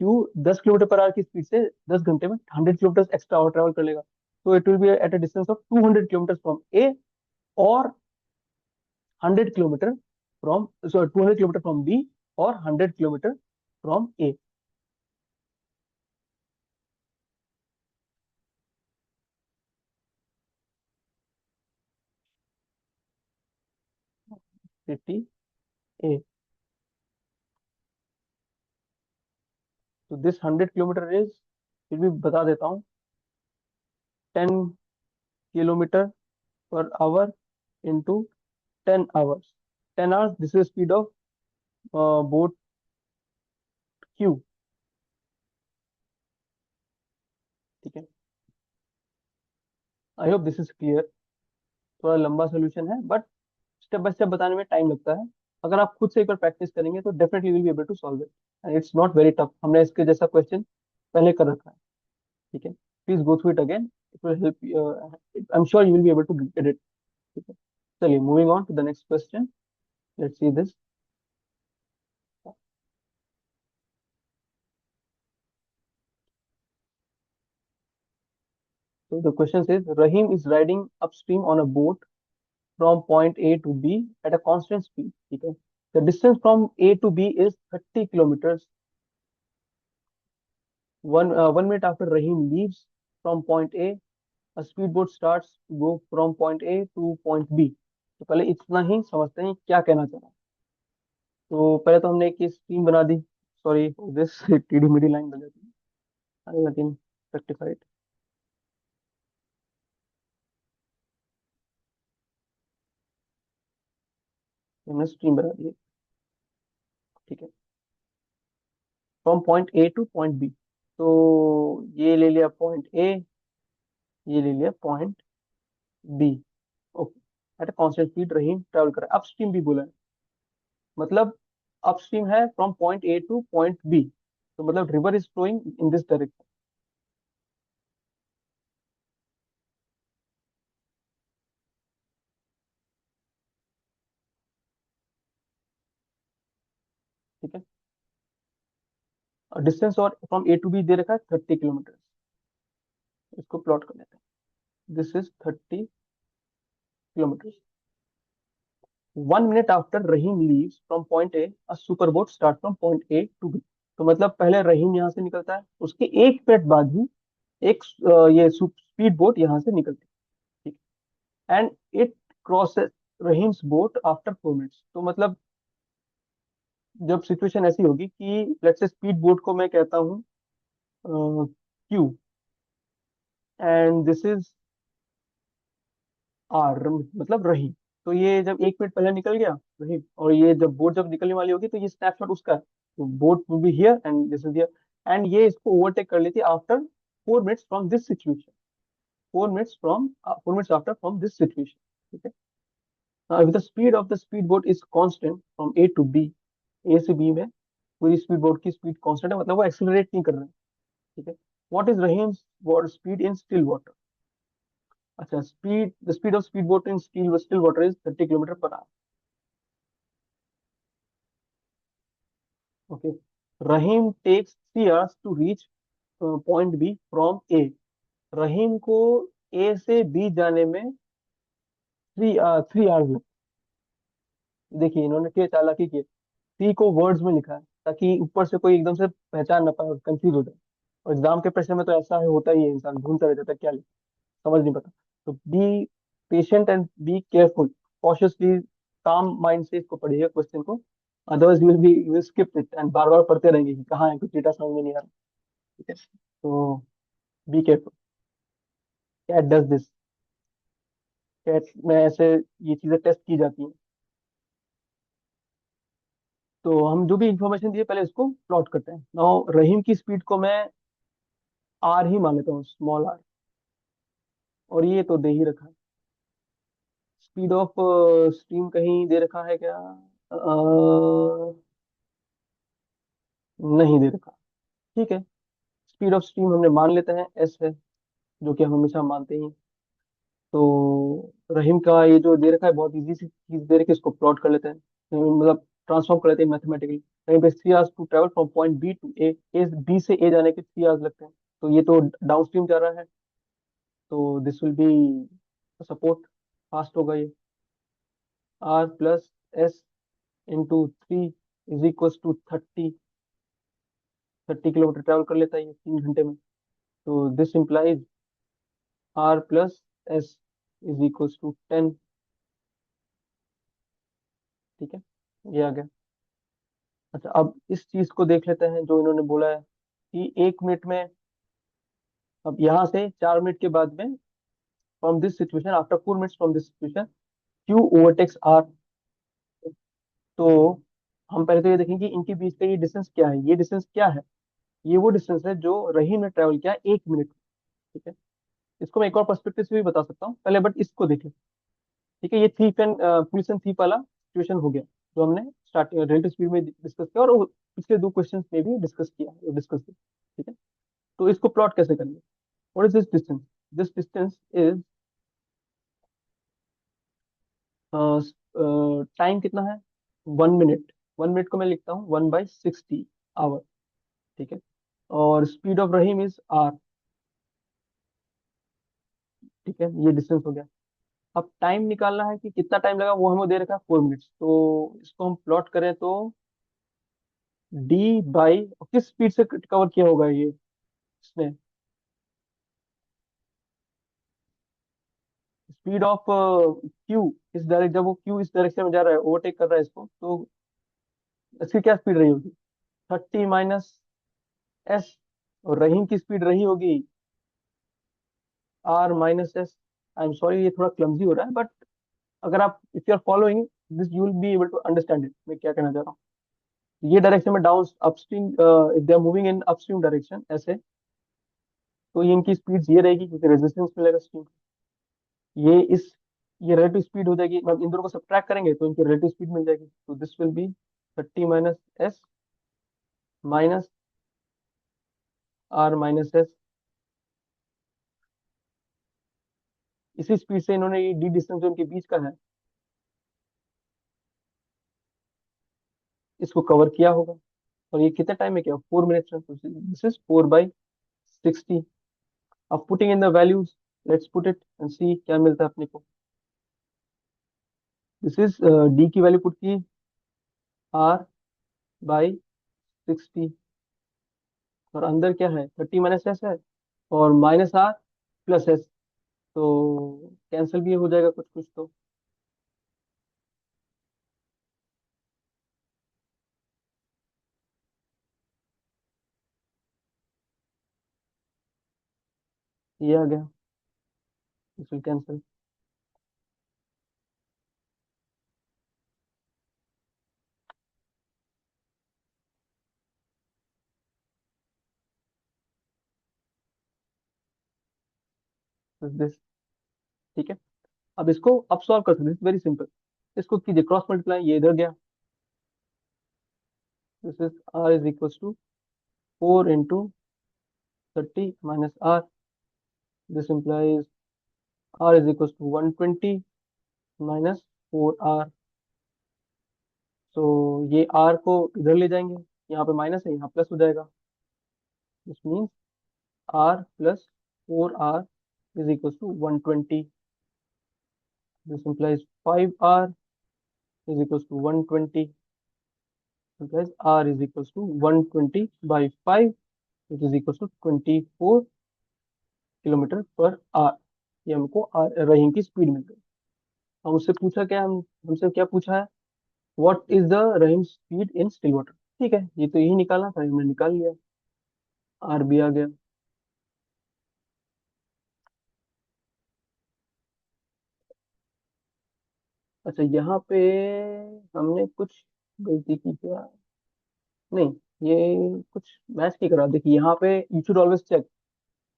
Speaker 1: Q 10 kilometre per hour की स्पीड से 10 घंटे में 100 किलोमीटर एक्स्ट्रा और ट्रेवल कर लेगा। तो it will be at a distance of 200 kilometer from A, और 100 kilometer from, sorry 200 kilometer from B, और 100 kilometer from A. City A, तो दिस 100 किलोमीटर इज, फिर भी बता देता हूँ, 10 kilometre per our into 10 hours। 10 hours, this is speed of boat Q. ठीक है, I hope this is clear. थोड़ा लंबा सोल्यूशन है, बट स्टेप बाय स्टेप बताने में टाइम लगता है। अगर आप खुद से एक बार प्रैक्टिस करेंगे तो definitely will be able to solve it, and it's not very tough. हमने इसके जैसा क्वेश्चन पहले कर रखा है। ठीक है, please go through it again, it will help, I am sure you will be able to get it. ठीक है, चलिए moving on to the next question, let's see this. So the question says Rahim is riding upstream on a boat from point A to B at a constant speed. ठीक है, the distance from A to B is 30 kilometers. 1 minute after Rahim leaves from point A, a speedboat starts to go from point A to point B. तो पहले इतना ही समझते हैं क्या कहना चाह रहा है। तो पहले तो हमने एक स्ट्रीम बना दी, सॉरी दिस टीडी मिडी लाइन बन जाती है, लेकिन रेक्टिफाइड, हमने स्ट्रीम बना दी है। ठीक है, from point A to point B. तो ये ले लिया पॉइंट ए, ये ले लिया point B. Okay, at a constant speed Rahim travel कर रहा है, अपस्ट्रीम भी बोला है, मतलब अपस्ट्रीम है from point A to point B, तो मतलब river is flowing in this direction. ठीक है, और डिस्टेंस और फ्रॉम ए टू बी दे रखा है 30 किलोमीटर, इसको प्लॉट कर लेते हैं। This is 30 kilometre. 1 minute after Rahim leaves from point A, a super boat start from point A to B. तो मतलब पहले रहीम यहाँ से निकलता है, उसके 1 मिनट बाद ही एक ये स्पीड बोट यहाँ से निकलती है। ठीक, and it crosses Rahim's boat after 4 minutes. तो मतलब जब सिचुएशन ऐसी होगी कि लेट्स से स्पीड बोट को मैं कहता हूँ Q, and this is R, मतलब रहीम। तो ये जब 1 मिनट पहले निकल गया रहीम, और ये जब बोट जब निकलने वाली होगी, तो ये स्नैपशॉट उसका है। तो boat will be here and this is here, and ये इसको ओवरटेक कर लेती है after 4 minutes from this situation. 4 minutes after from this situation. ठीक है, if the speed of the speedboat is constant from A to B, ए से B में पूरी स्पीड बोट की स्पीड कांस्टेंट है, मतलब वो एक्सेलरेट नहीं कर रहे हैं। ठीक है, what is Rahim's speed in still water? अच्छा, speed the speed of speed boat in still water is 30 kilometre per hour. Okay, Rahim takes 3 hours to reach point B from A. Rahim को ए से बी जाने में 3 hours। देखिए इन्होंने क्या चालाकी की, सी को वर्ड्स में लिखा है ताकि ऊपर से कोई एकदम से पहचान ना पाए और कंफ्यूज हो जाए। और एग्जाम के प्रेशर में तो ऐसा है, होता ही है, इंसान ढूंढता रह जाता है क्या लिखे, समझ नहीं पता। तो B patient and be careful, cautiously, calm mind से इसको पढ़िएगा क्वेश्चन को, otherwise you will skip it and बार बार पढ़ते रहेंगे कि कहाँ है, कुछ डेटा समझ में नहीं आ रहा। ठीक है, तो be careful. CAT does this, CAT में ऐसे ये चीजें टेस्ट की जाती हैं। तो हम जो भी इंफॉर्मेशन दिए पहले इसको प्लॉट करते हैं। नाउ रहीम की स्पीड को मैं आर ही मान लेता हूँ, स्मॉल आर, और ये तो दे ही रखा है। स्पीड ऑफ स्ट्रीम कहीं दे रखा है क्या? नहीं दे रखा। ठीक है, स्पीड ऑफ स्ट्रीम हमने मान लेते हैं एस है, जो कि हम हमेशा मानते ही हैं। तो रहीम का ये जो दे रखा है बहुत इजी सी चीज दे रखी है, इसको प्लॉट कर लेते हैं, मतलब ट्रांसफॉर्म कर लेते हैं मैथमेटिकली। कहीं पे 3 hours to travel from point B to A B से ए जाने के 3 hours लगते हैं। तो ये तो डाउन स्ट्रीम जा रहा है, तो this will be support, fast होगा ये। R plus S into 3 is equal to 30 kilometre travel कर लेता है ये 3 घंटे में। तो this implies R plus S is equal to 10। ठीक है, ये आ गया। अच्छा, अब इस चीज को देख लेते हैं जो इन्होंने बोला है कि 1 मिनट में, अब यहाँ से 4 मिनट के बाद में, from this situation after 4 minutes from this situation, Q overtakes R. तो हम पहले तो ये देखेंगे कि इनके बीच का ये डिस्टेंस क्या है, ये डिस्टेंस क्या है? ये वो डिस्टेंस है जो रहीम ने ट्रेवल किया 1 मिनट। ठीक है, इसको मैं एक और पर्सपेक्टिव से भी बता सकता हूँ पहले, बट इसको देखें। ठीक है, ये thief and police and thief वाला सिचुएशन हो गया, जो हमने स्टार्ट रिलेटिव स्पीड में डिस्कस किया, और पिछले 2 क्वेश्चन में भी डिस्कस किया। ठीक है, तो इसको प्लॉट कैसे करेंगे? What is this distance? This distance is, time कितना है? 1 मिनट। 1 मिनट को मैं लिखता हूँ 1/60 आवर। ठीक है, और speed of Rahim is R. ठीक है, ये डिस्टेंस हो गया। अब टाइम निकालना है कि कितना टाइम लगा, वो हमें दे रखा है 4 मिनट्स। तो इसको हम प्लॉट करें तो डी बाई, किस स्पीड से कवर किया होगा ये इसने? स्पीड ऑफ क्यू इस डायरेक्ट, जब वो क्यू इस डायरेक्शन में जा रहा है, ओवरटेक कर रहा है इसको, तो इसकी क्या स्पीड रही होगी? 30 - s। और रहीम की स्पीड रही होगी R - s। I am sorry, ये थोड़ा क्लमजी हो रहा है, बट अगर आप, if you are following this, you will be able to understand it, मैं क्या कहना चाह रहा हूँ। ये डायरेक्शन में down upstream, if they are moving in upstream direction ऐसे, तो ये इनकी स्पीड ये रहेगी, क्योंकि रेजिस्टेंस मिलेगा स्ट्रीम। ये इस ये रिलेटिव स्पीड हो जाएगी, मतलब इन दोनों को सब्ट्रैक्ट करेंगे तो इनकी रिलेटिव स्पीड मिल जाएगी। तो this will B 30 - s minus R - s। इसी स्पीड से इन्होंने ये डी डिस्टेंस जो इनके बीच का है, इसको कवर किया होगा। और ये कितने टाइम में किया? 4 मिनट्स में। This is 4/60। अब putting in the values, let's put it and see क्या मिलता है अपने को। दिस इज डी की वैल्यू पुट की, R/60। और अंदर क्या है? 30 - s है, और -R+s। तो कैंसिल भी हो जाएगा कुछ कुछ तो। ये आ गया, दिस विल कैंसिल दिस। ठीक है, अब इसको अब सॉल्व कर सकते हैं, वेरी सिंपल। इसको कीजिए क्रॉस मल्टीप्लाई, ये इधर गया। This is R = 4 × 30 - R। This implies R = 120 - 4R। तो ये R को इधर ले जाएंगे, यहाँ पे माइनस है, यहाँ प्लस हो जाएगा। This means R + 4R = 120। This implies 5R = 120, implies R = 120/5, which is equals to 24 km/h। ये हमको रहीम की स्पीड मिल गई। हम उससे पूछा क्या, हमसे क्या पूछा है? What is the Rahim speed in still water. ठीक है, ये तो यही निकालना था, हमने निकाल लिया। आर भी आ गया। अच्छा, यहाँ पे हमने कुछ गलती की क्या? नहीं, ये कुछ मैच नहीं करा। देखिए यहाँ पे यू शुड ऑलवेज चेक,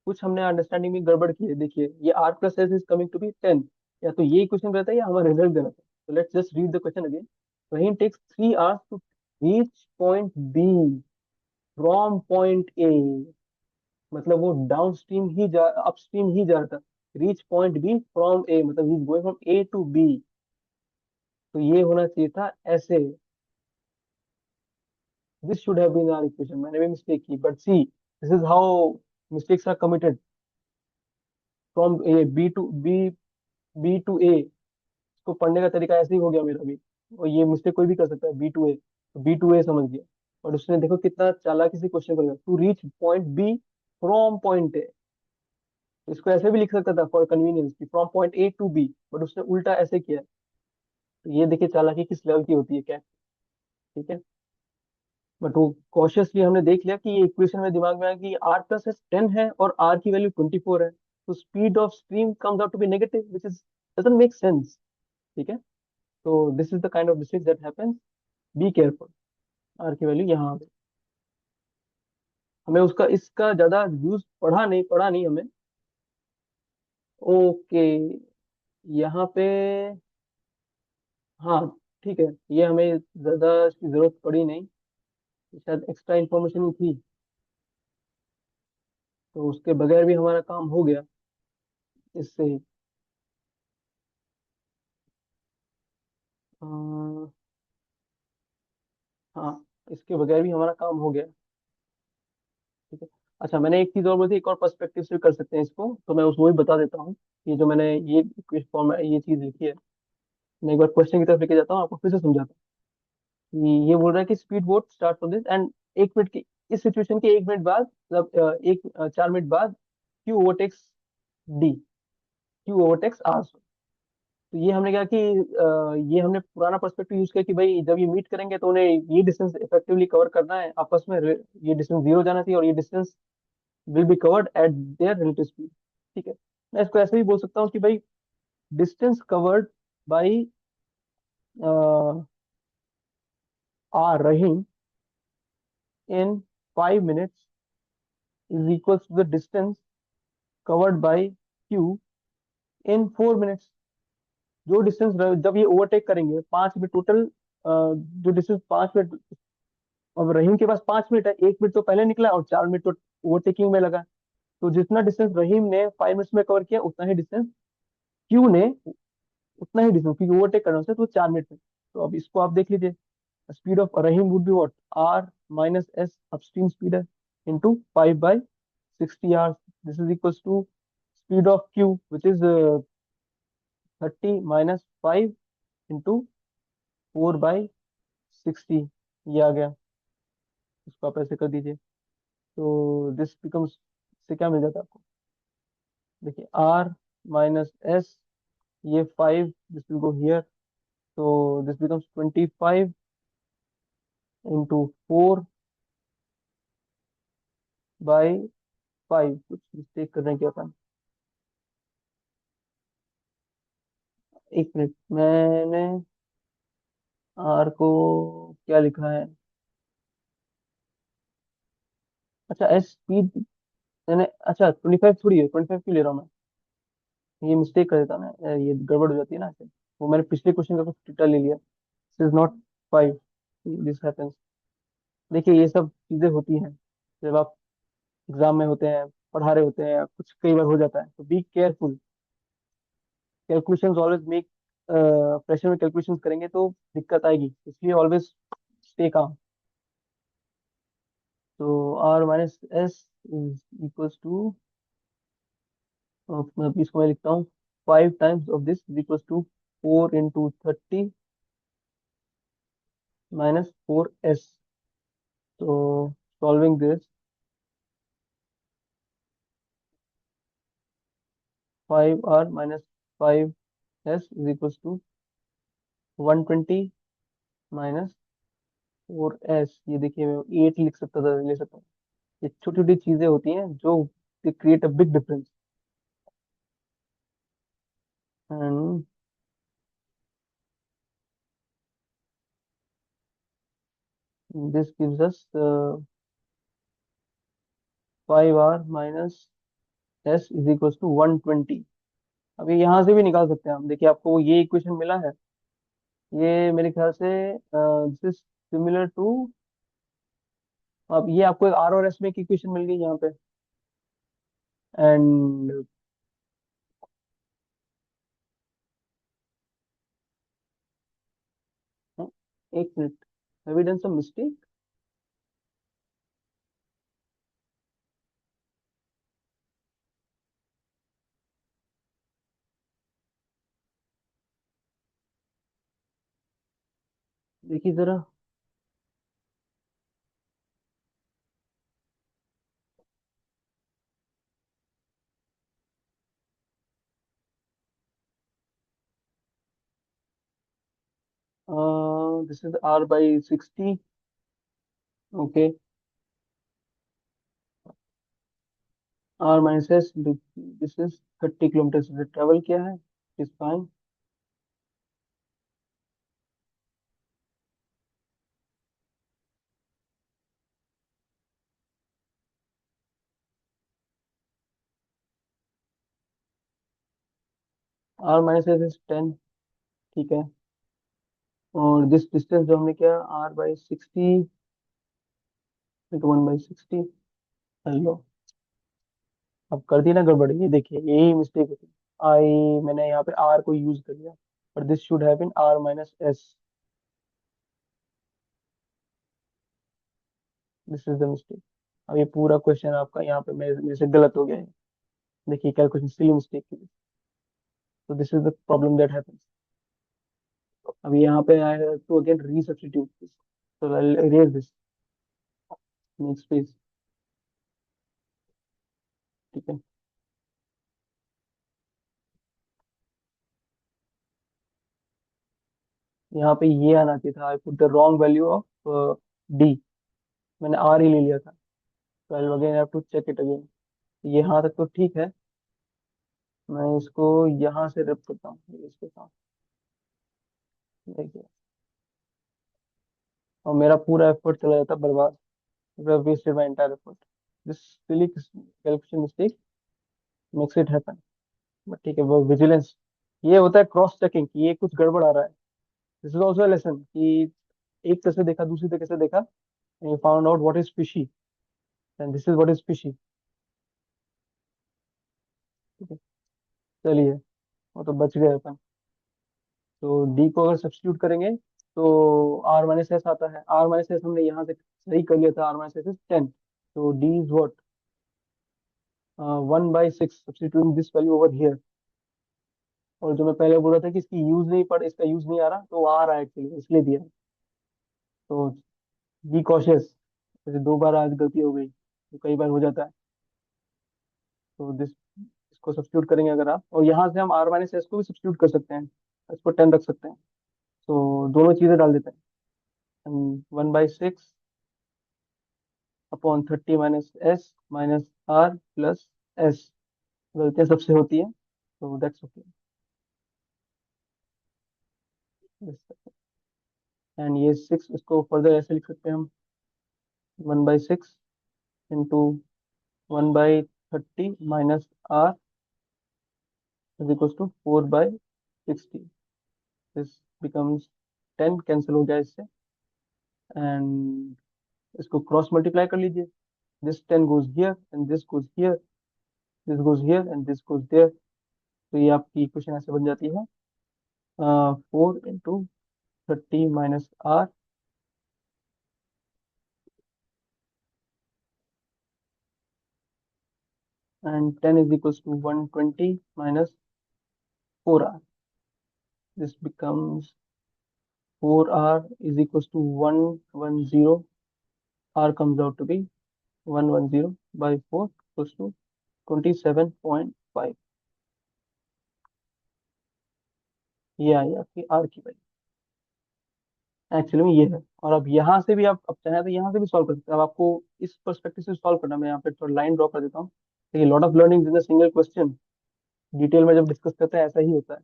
Speaker 1: कुछ हमने अंडरस्टैंडिंग में गड़बड़ की है। देखिए ये R+s is coming to be 10, या तो ये क्वेश्चन गलत है या हमारा रिजल्ट गलत है। तो let's just read the question again. Rahim takes 3 hours to reach point B from point A. मतलब वो डाउन स्ट्रीम ही जा, अपस्ट्रीम ही जा रहा था। Reach point B from A, मतलब he is going from A to B. तो ये होना चाहिए था ऐसे। This should have been our equation. मैंने भी मिस्टेक की, but see this is how mistakes are committed. From A B to A, इसको पढ़ने का तरीका ऐसे ही हो गया मेरा भी। और ये मिस्टेक कोई भी कर सकता है, B to A। तो B to A समझ गया। और उसने देखो कितना चालाकी से क्वेश्चन कर, to reach point B from point A. इसको ऐसे भी लिख सकता था फॉर कन्वीनियंस, कि from point A to B, but उसने उल्टा ऐसे किया। तो ये देखिए चालाकी किस लेवल की होती है, क्या। ठीक है, बट वो कॉशियसली हमने देख लिया कि ये इक्वेशन में दिमाग में आया कि R+s 10 है और R की वैल्यू 24 है, तो speed of stream comes out to be negative, which is doesn't make sense. ठीक है, तो this is the kind of mistake that happens. Be careful. R की वैल्यू यहाँ आ गई। हमें उसका इसका ज्यादा यूज पढ़ा नहीं हमें। ओके, यहाँ पे, हाँ ठीक है, ये हमें ज्यादा इसकी जरूरत पड़ी नहीं, शायद एक्स्ट्रा इन्फॉर्मेशन ही थी। तो उसके बगैर भी हमारा काम हो गया इससे ही। अ, हाँ, इसके बगैर भी हमारा काम हो गया। ठीक है। अच्छा, मैंने एक चीज और बोली थी, एक और पर्सपेक्टिव से कर सकते हैं इसको, तो मैं उसको भी बता देता हूँ। ये जो मैंने ये फॉर्म ये चीज लिखी है, मैं एक बार क्वेश्चन की तरफ लेके जाता हूँ, आपको फिर से समझाता हूँ। ये बोल रहा है कि speed boat start from this and 1 minute की, इस सिचुएशन के 1 मिनट बाद, मतलब 4 मिनट बाद, Q overtakes D, Q overtakes R. तो ये हमने क्या कि ये हमने पुराना पर्सपेक्टिव यूज किया कि भाई जब ये मीट करेंगे तो उन्हें ये डिस्टेंस इफेक्टिवली कवर करना है आपस में, ये डिस्टेंस जीरो जाना चाहिए और ये distance will be covered eight there relative speed. ठीक है, मैं इसको ऐसे भी बोल सकता हूँ कि भाई distance covered by R Rahim in 5 minutes is equals to the distance covered by Q in 4 minutes। जो डिस्टेंस जब ये ओवरटेक करेंगे 5 मिनट टोटल, जो डिस्टेंस 5 मिनट, अब रहीम के पास 5 मिनट है, 1 मिनट तो पहले निकला और 4 मिनट तो ओवरटेकिंग में लगा। तो जितना डिस्टेंस रहीम ने 5 मिनट्स में कवर किया उतना ही डिस्टेंस क्यू ने, उतना ही डिस्टेंस क्योंकि ओवरटेक करना है तो 4 मिनट में। तो अब इसको आप देख लीजिए, speed of Rahim would be what, R minus S upstream speed है into 5/60 hours। This is equals to speed of Q which is 30 - 5 into 4/60। ये आ गया, इसको आप ऐसे कर दीजिए। तो दिस बिकम्स, से क्या मिल जाता है आपको, देखिए आर माइनस एस, ये 5, दिस विल गो हियर, तो दिस बिकम्स 25 into 4/5। कुछ मिस्टेक कर रहे हैं क्या अपन, एक मिनट, मैंने आर को क्या लिखा है, अच्छा एस स्पीड, मैंने अच्छा 25 थोड़ी है, 25 क्यों ले रहा हूँ मैं, ये मिस्टेक कर देता ना, ये गड़बड़ हो जाती है ना ऐसे। वो मैंने पिछले क्वेश्चन का कुछ टीटा ले लिया, this is not 5, this happens. देखिए ये सब चीजें होती हैं जब आप एग्जाम में होते हैं, पढ़ा रहे होते हैं, कुछ कई बार हो जाता है, तो be careful. Calculations always make, pressure में कैलकुलेशंस करेंगे तो दिक्कत आएगी, इसलिए ऑलवेज स्टे काम। तो R minus S is equals to, इसको मैं लिखता हूँ 5 times of this is equals to 4 into 30 - 4s। तो solving this, 5r - 5s is equals to 120 - 4s। ये देखिए मैं 8 लिख सकता था, ले सकता हूँ। ये छोटी छोटी चीजें होती हैं जो create a big difference, and this gives us 5r - s is equals to 120। अभी यहाँ से भी निकाल सकते हैं हम, देखिए आपको ये इक्वेशन मिला है, ये मेरे ख्याल से दिस इज सिमिलर टू, अब ये आपको एक आर और एस में एक इक्वेशन मिल गई यहाँ पे, एंड एक minute, have we done some mistake, देखिए जरा, this is r/60, okay, R minus S, this is 30 kilometre से ट्रेवल किया है, is fine. r - s is 10, ठीक है, और दिस डिस्टेंस जो हमने किया r/60, 1/60। हेलो, अब कर दी ना गड़बड़, ये देखिए यही मिस्टेक होती है, मैंने यहाँ पे आर को यूज कर लिया, पर this should have been r - s, this is the mistake. अब ये पूरा क्वेश्चन आपका यहाँ पे मेरे से गलत हो गया है, देखिए कैलकुलेशन सिली मिस्टेक की, तो this is the problem that happens. अब यहाँ पे I have to again resubstitute this, so I'll erase this, make space, ठीक है। यहाँ पे ये आना चाहिए था। I put the wrong value of D, मैंने आर ही ले लिया था। तो I again have to check it again. यहाँ तक तो ठीक है, मैं इसको यहाँ से रब करता हूँ इसके साथ, देखिए, और मेरा पूरा एफर्ट चला जाता बर्बाद। Wasted my entire effort. This silly calculation mistake makes it happen. But ठीक है, वो विजिलेंस, ये होता है क्रॉस चेकिंग कि ये कुछ गड़बड़ आ रहा है। दिस इज ऑल्सो लेसन कि एक तरह से देखा, दूसरी तरह से देखा, and you found out what is fishy, and this is what is fishy. ठीक है, चलिए, वो तो बच गए अपन। तो डी को अगर सब्स्टिट्यूट करेंगे तो आर माइनस एस आता है। आर माइनस एस हमने यहाँ से सही कर लिया था, आर माइनस एस इज 10। तो D is what, 1/6, substituting this value over here. और जो मैं पहले बोल रहा था कि इसकी यूज नहीं पड़, इसका यूज नहीं आ रहा, तो वो आ रहा है एक्चुअली, इसलिए दिया है। तो बी कॉशियस, जैसे 2 बार आज गलती हो गई तो कई बार हो जाता है। तो दिस, इसको सब्स्टिट्यूट करेंगे अगर आप, और यहाँ से हम आर माइनस एस को भी सब्स्टिट्यूट कर सकते हैं, इसको 10 रख सकते हैं। तो दोनों चीजें डाल देते हैं, 1/6 upon 30 minus S minus R plus S. गलतियां सबसे होती है, तो दैट्स ओके। एंड ये 6, इसको फर्दर ऐसे लिख सकते हैं हम, 1/6 into 1/30 minus R is equal to 4/60। This becomes 10, cancel हो गया इससे। एंड इसको क्रॉस मल्टीप्लाई कर लीजिए, this 10 goes here and this goes here, this goes here and this goes there. तो ये आपकी इक्वेशन ऐसे बन जाती है, 4 into 30 minus R and 10 is equals to 120 minus 4r. This becomes 4r is equals to 110. R comes out to be 110 by 4 equals to 27.5। ये आई आपकी are की वैल्यू, एक्चुअली में ये है। और अब यहाँ से भी आप अब चाहें तो यहाँ से भी सॉल्व कर सकते हैं। अब आपको इस पर्सपेक्टिव से सॉल्व करना, मैं यहाँ पे थोड़ा लाइन ड्रॉ कर देता हूँ। देखिए, lot of learning in a single question, detail में जब डिस्कस करते हैं ऐसा ही होता है।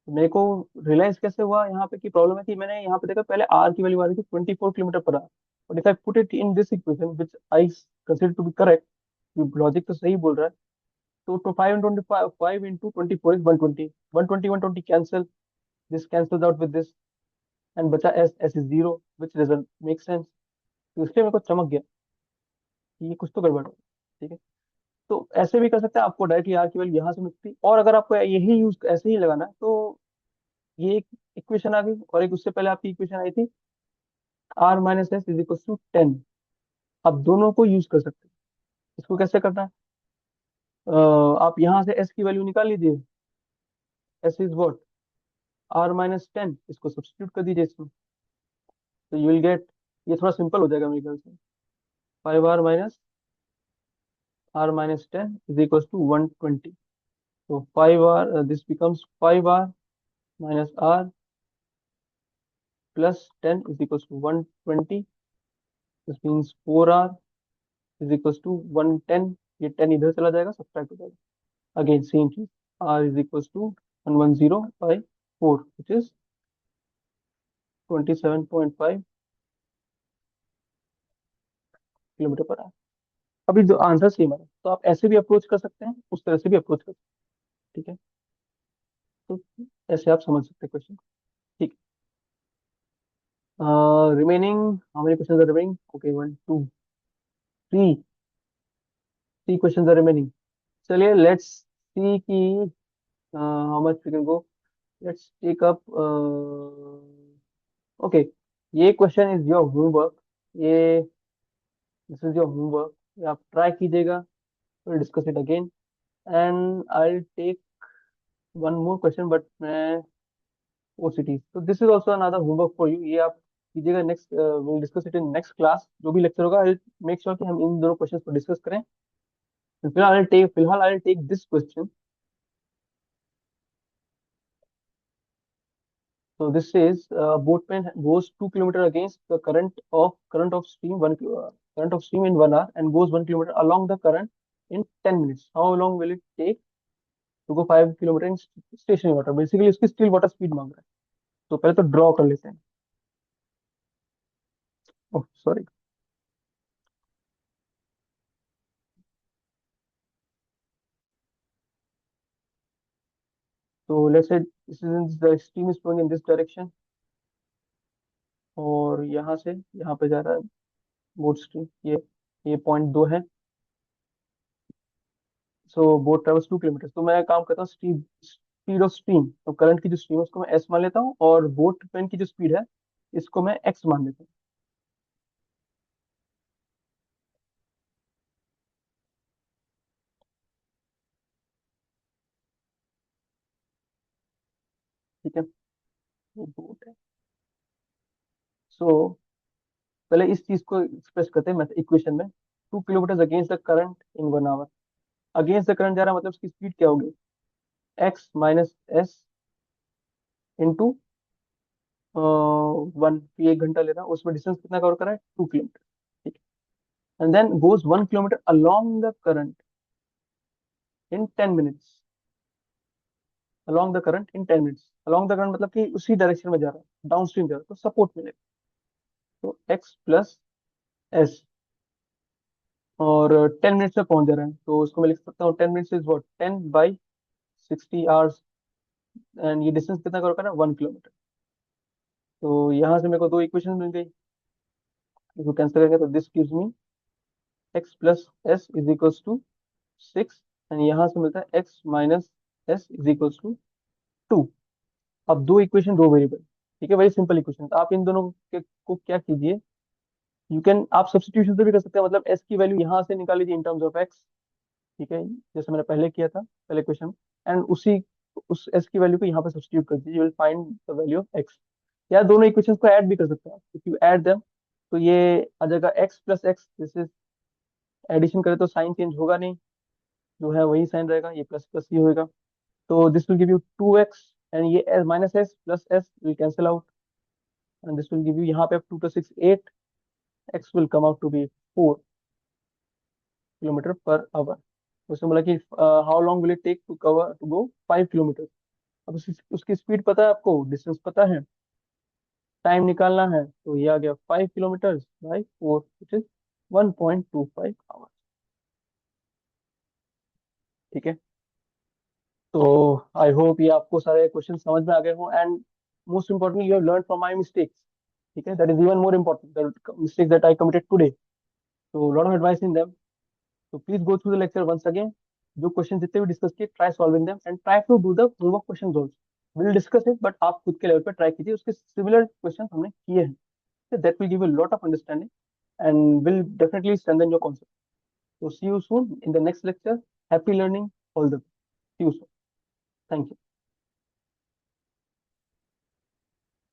Speaker 1: मेरे को रियलाइज कैसे हुआ यहाँ पे की प्रॉब्लम है कि मैंने यहाँ पे देखा पहले आर की वैल्यू आ रही थी 24 kilometer per hour, but if I put it in this equation which I consider to be correct, logic तो सही बोल रहा है। तो 5 into 5 into 24 is 120, 120 cancel, this cancels out with this, and बचा S, S is zero, which doesn't make sense. तो इसलिए मेरे को चमक गया कि ये कुछ तो गड़बड़ है। ठीक है, तो ऐसे भी कर सकते हैं, आपको डायरेक्टली आर की वैल्यू यहाँ से मिलती, और अगर आपको यही यूज ऐसे ही लगाना है तो ये एक इक्वेशन आ गई, और एक उससे पहले आपकी इक्वेशन आई थी R minus S is equal to 10। आप दोनों को यूज कर सकते हैं। इसको कैसे करना है, आप यहाँ से एस की वैल्यू निकाल लीजिए, एस इज व्हाट, R-10, इसको सब्स्टिट्यूट कर दीजिए इसमें, तो यू विल गेट, ये थोड़ा सिंपल हो जाएगा मेरे ख्याल से, 5R minus R-10 is equal to 120। तो 5R, this becomes 5R minus R plus 10 is equal to 120। This means 4R is equal to 110। ये 10 इधर चला जाएगा, सब्ट्रैक्ट हो जाएगा। अगेन सेम चीज, R is equal to 110/4 which is 27.5 kilometre per hour. अभी जो आंसर सेम है, तो आप ऐसे भी अप्रोच कर सकते हैं, उस तरह से भी अप्रोच कर सकते हैं। ठीक है, तो ऐसे आप समझ सकते हैं क्वेश्चन। ठीक, remaining, how many questions are remaining, okay 1 2 3, 3 questions are remaining. चलिए, लेट्स सी कि how much we can go. Let's take up, okay, ये क्वेश्चन इज योर होमवर्क। ये, दिस इज योर होमवर्क, ये आप ट्राई कीजिएगा, will discuss it again, and I take one more question, but मैं OCT, तो this is also another homework for you. ये आप कीजिएगा, next will discuss it in next class, जो भी लेक्चर होगा आई मेक श्योर कि हम इन दोनों क्वेश्चन को डिस्कस करें। फिलहाल I take this question. So this says boat pen goes 2 kilometers against the current of stream current of stream in 1 hour and goes 1 kilometer along the current in 10 minutes. How long will it take to go 5 kilometer in stationary water? Basically उसकी still water speed मांग रहा है. तो पहले तो draw कर लेते हैं. Oh sorry. तो let's say the stream is flowing in this direction और यहाँ से यहाँ पे जा रहा है बोट स्ट्रीम. ये पॉइंट 2 है. सो बोट ट्रेवल्स 2 किलोमीटर. तो मैं काम करता हूँ स्पीड स्पीड ऑफ स्ट्रीम. तो करंट की जो स्ट्रीम है उसको मैं एस मान लेता हूँ और बोट पेन की जो स्पीड है इसको मैं एक्स मान लेता हूँ. ठीक है. ये बोट है. सो पहले इस चीज को एक्सप्रेस करते हैं इक्वेशन में. 2 kilometre against the current in 1 hour. Against the current जा रहा है मतलब उसकी स्पीड क्या होगी? X minus S into 1. ये 1 घंटा ले रहा है. उसमें डिस्टेंस कितना कवर करा है? 2 किलोमीटर. ठीक है. And then goes 1 kilometre along the current in 10 minutes. Along the current in 10 minutes. Along the current मतलब कि उसी डायरेक्शन में जा रहा है, डाउन स्ट्रीम जा रहा है, तो सपोर्ट मिलेगा. तो एक्स प्लस एस. और 10 मिनट्स में पहुंच जा रहा है तो उसको मैं लिख सकता हूँ 10 minutes is what 10/60 hours. And ये डिस्टेंस कितना कवर करना है? 1 किलोमीटर. तो यहाँ से मेरे को दो इक्वेशन मिल गई. इसको कैंसिल करेंगे तो this gives me X plus S is equals to 6. And यहाँ से मिलता है X minus S is equals to 2. अब दो इक्वेशन दो वेरिएबल. ठीक है. Very simple equation. आप इन दोनों को क्या कीजिए, यू कैन आप सब्सटीट्यूशन से भी कर सकते हैं. मतलब एस की वैल्यू यहाँ से निकाल लीजिए इन टर्म्स ऑफ एक्स. ठीक है. जैसे मैंने पहले किया था पहले क्वेश्चन. एंड उस एस की वैल्यू को यहाँ पे सब्सटीट्यूट कर दीजिए. You will find the value of x. या दोनों इक्वेशंस को ऐड भी कर सकते हैं. इफ यू ऐड देम तो ये आ जाएगा X plus X. This is addition करें तो साइन चेंज होगा नहीं, जो है वही साइन रहेगा. ये प्लस प्लस ही होगा. तो this will give you 2x. And ये minus S plus S will cancel out. And this will give you यहाँ पे 2 + 6 8. X will come out to be 4 kilometer per hour. उसने बोला कि how long will it take to go 5 kilometer. अब उसकी speed पता है आपको, डिस्टेंस पता है, टाइम निकालना है. तो ये आ गया 5 kilometre by 4 which is 1.25 hour. ठीक है. तो आई होप ये आपको सारे क्वेश्चन समझ में आ गए हो. And most importantly you have learn from my mistakes. ठीक है. That is even more important the mistakes that I committed today. तो lot of advice in them. तो please go through the lecture once again. जो question जितने भी discuss किए try solving them and try to do the homework question also. Will discuss it but आप खुद के level पे ट्राई कीजिए. उसके सिमिलर क्वेश्चन हमने किए हैं. That will give you lot of understanding and will definitely strengthen your concept. So see you soon in the next lecture. Happy learning. All the best. See you soon. Thank you.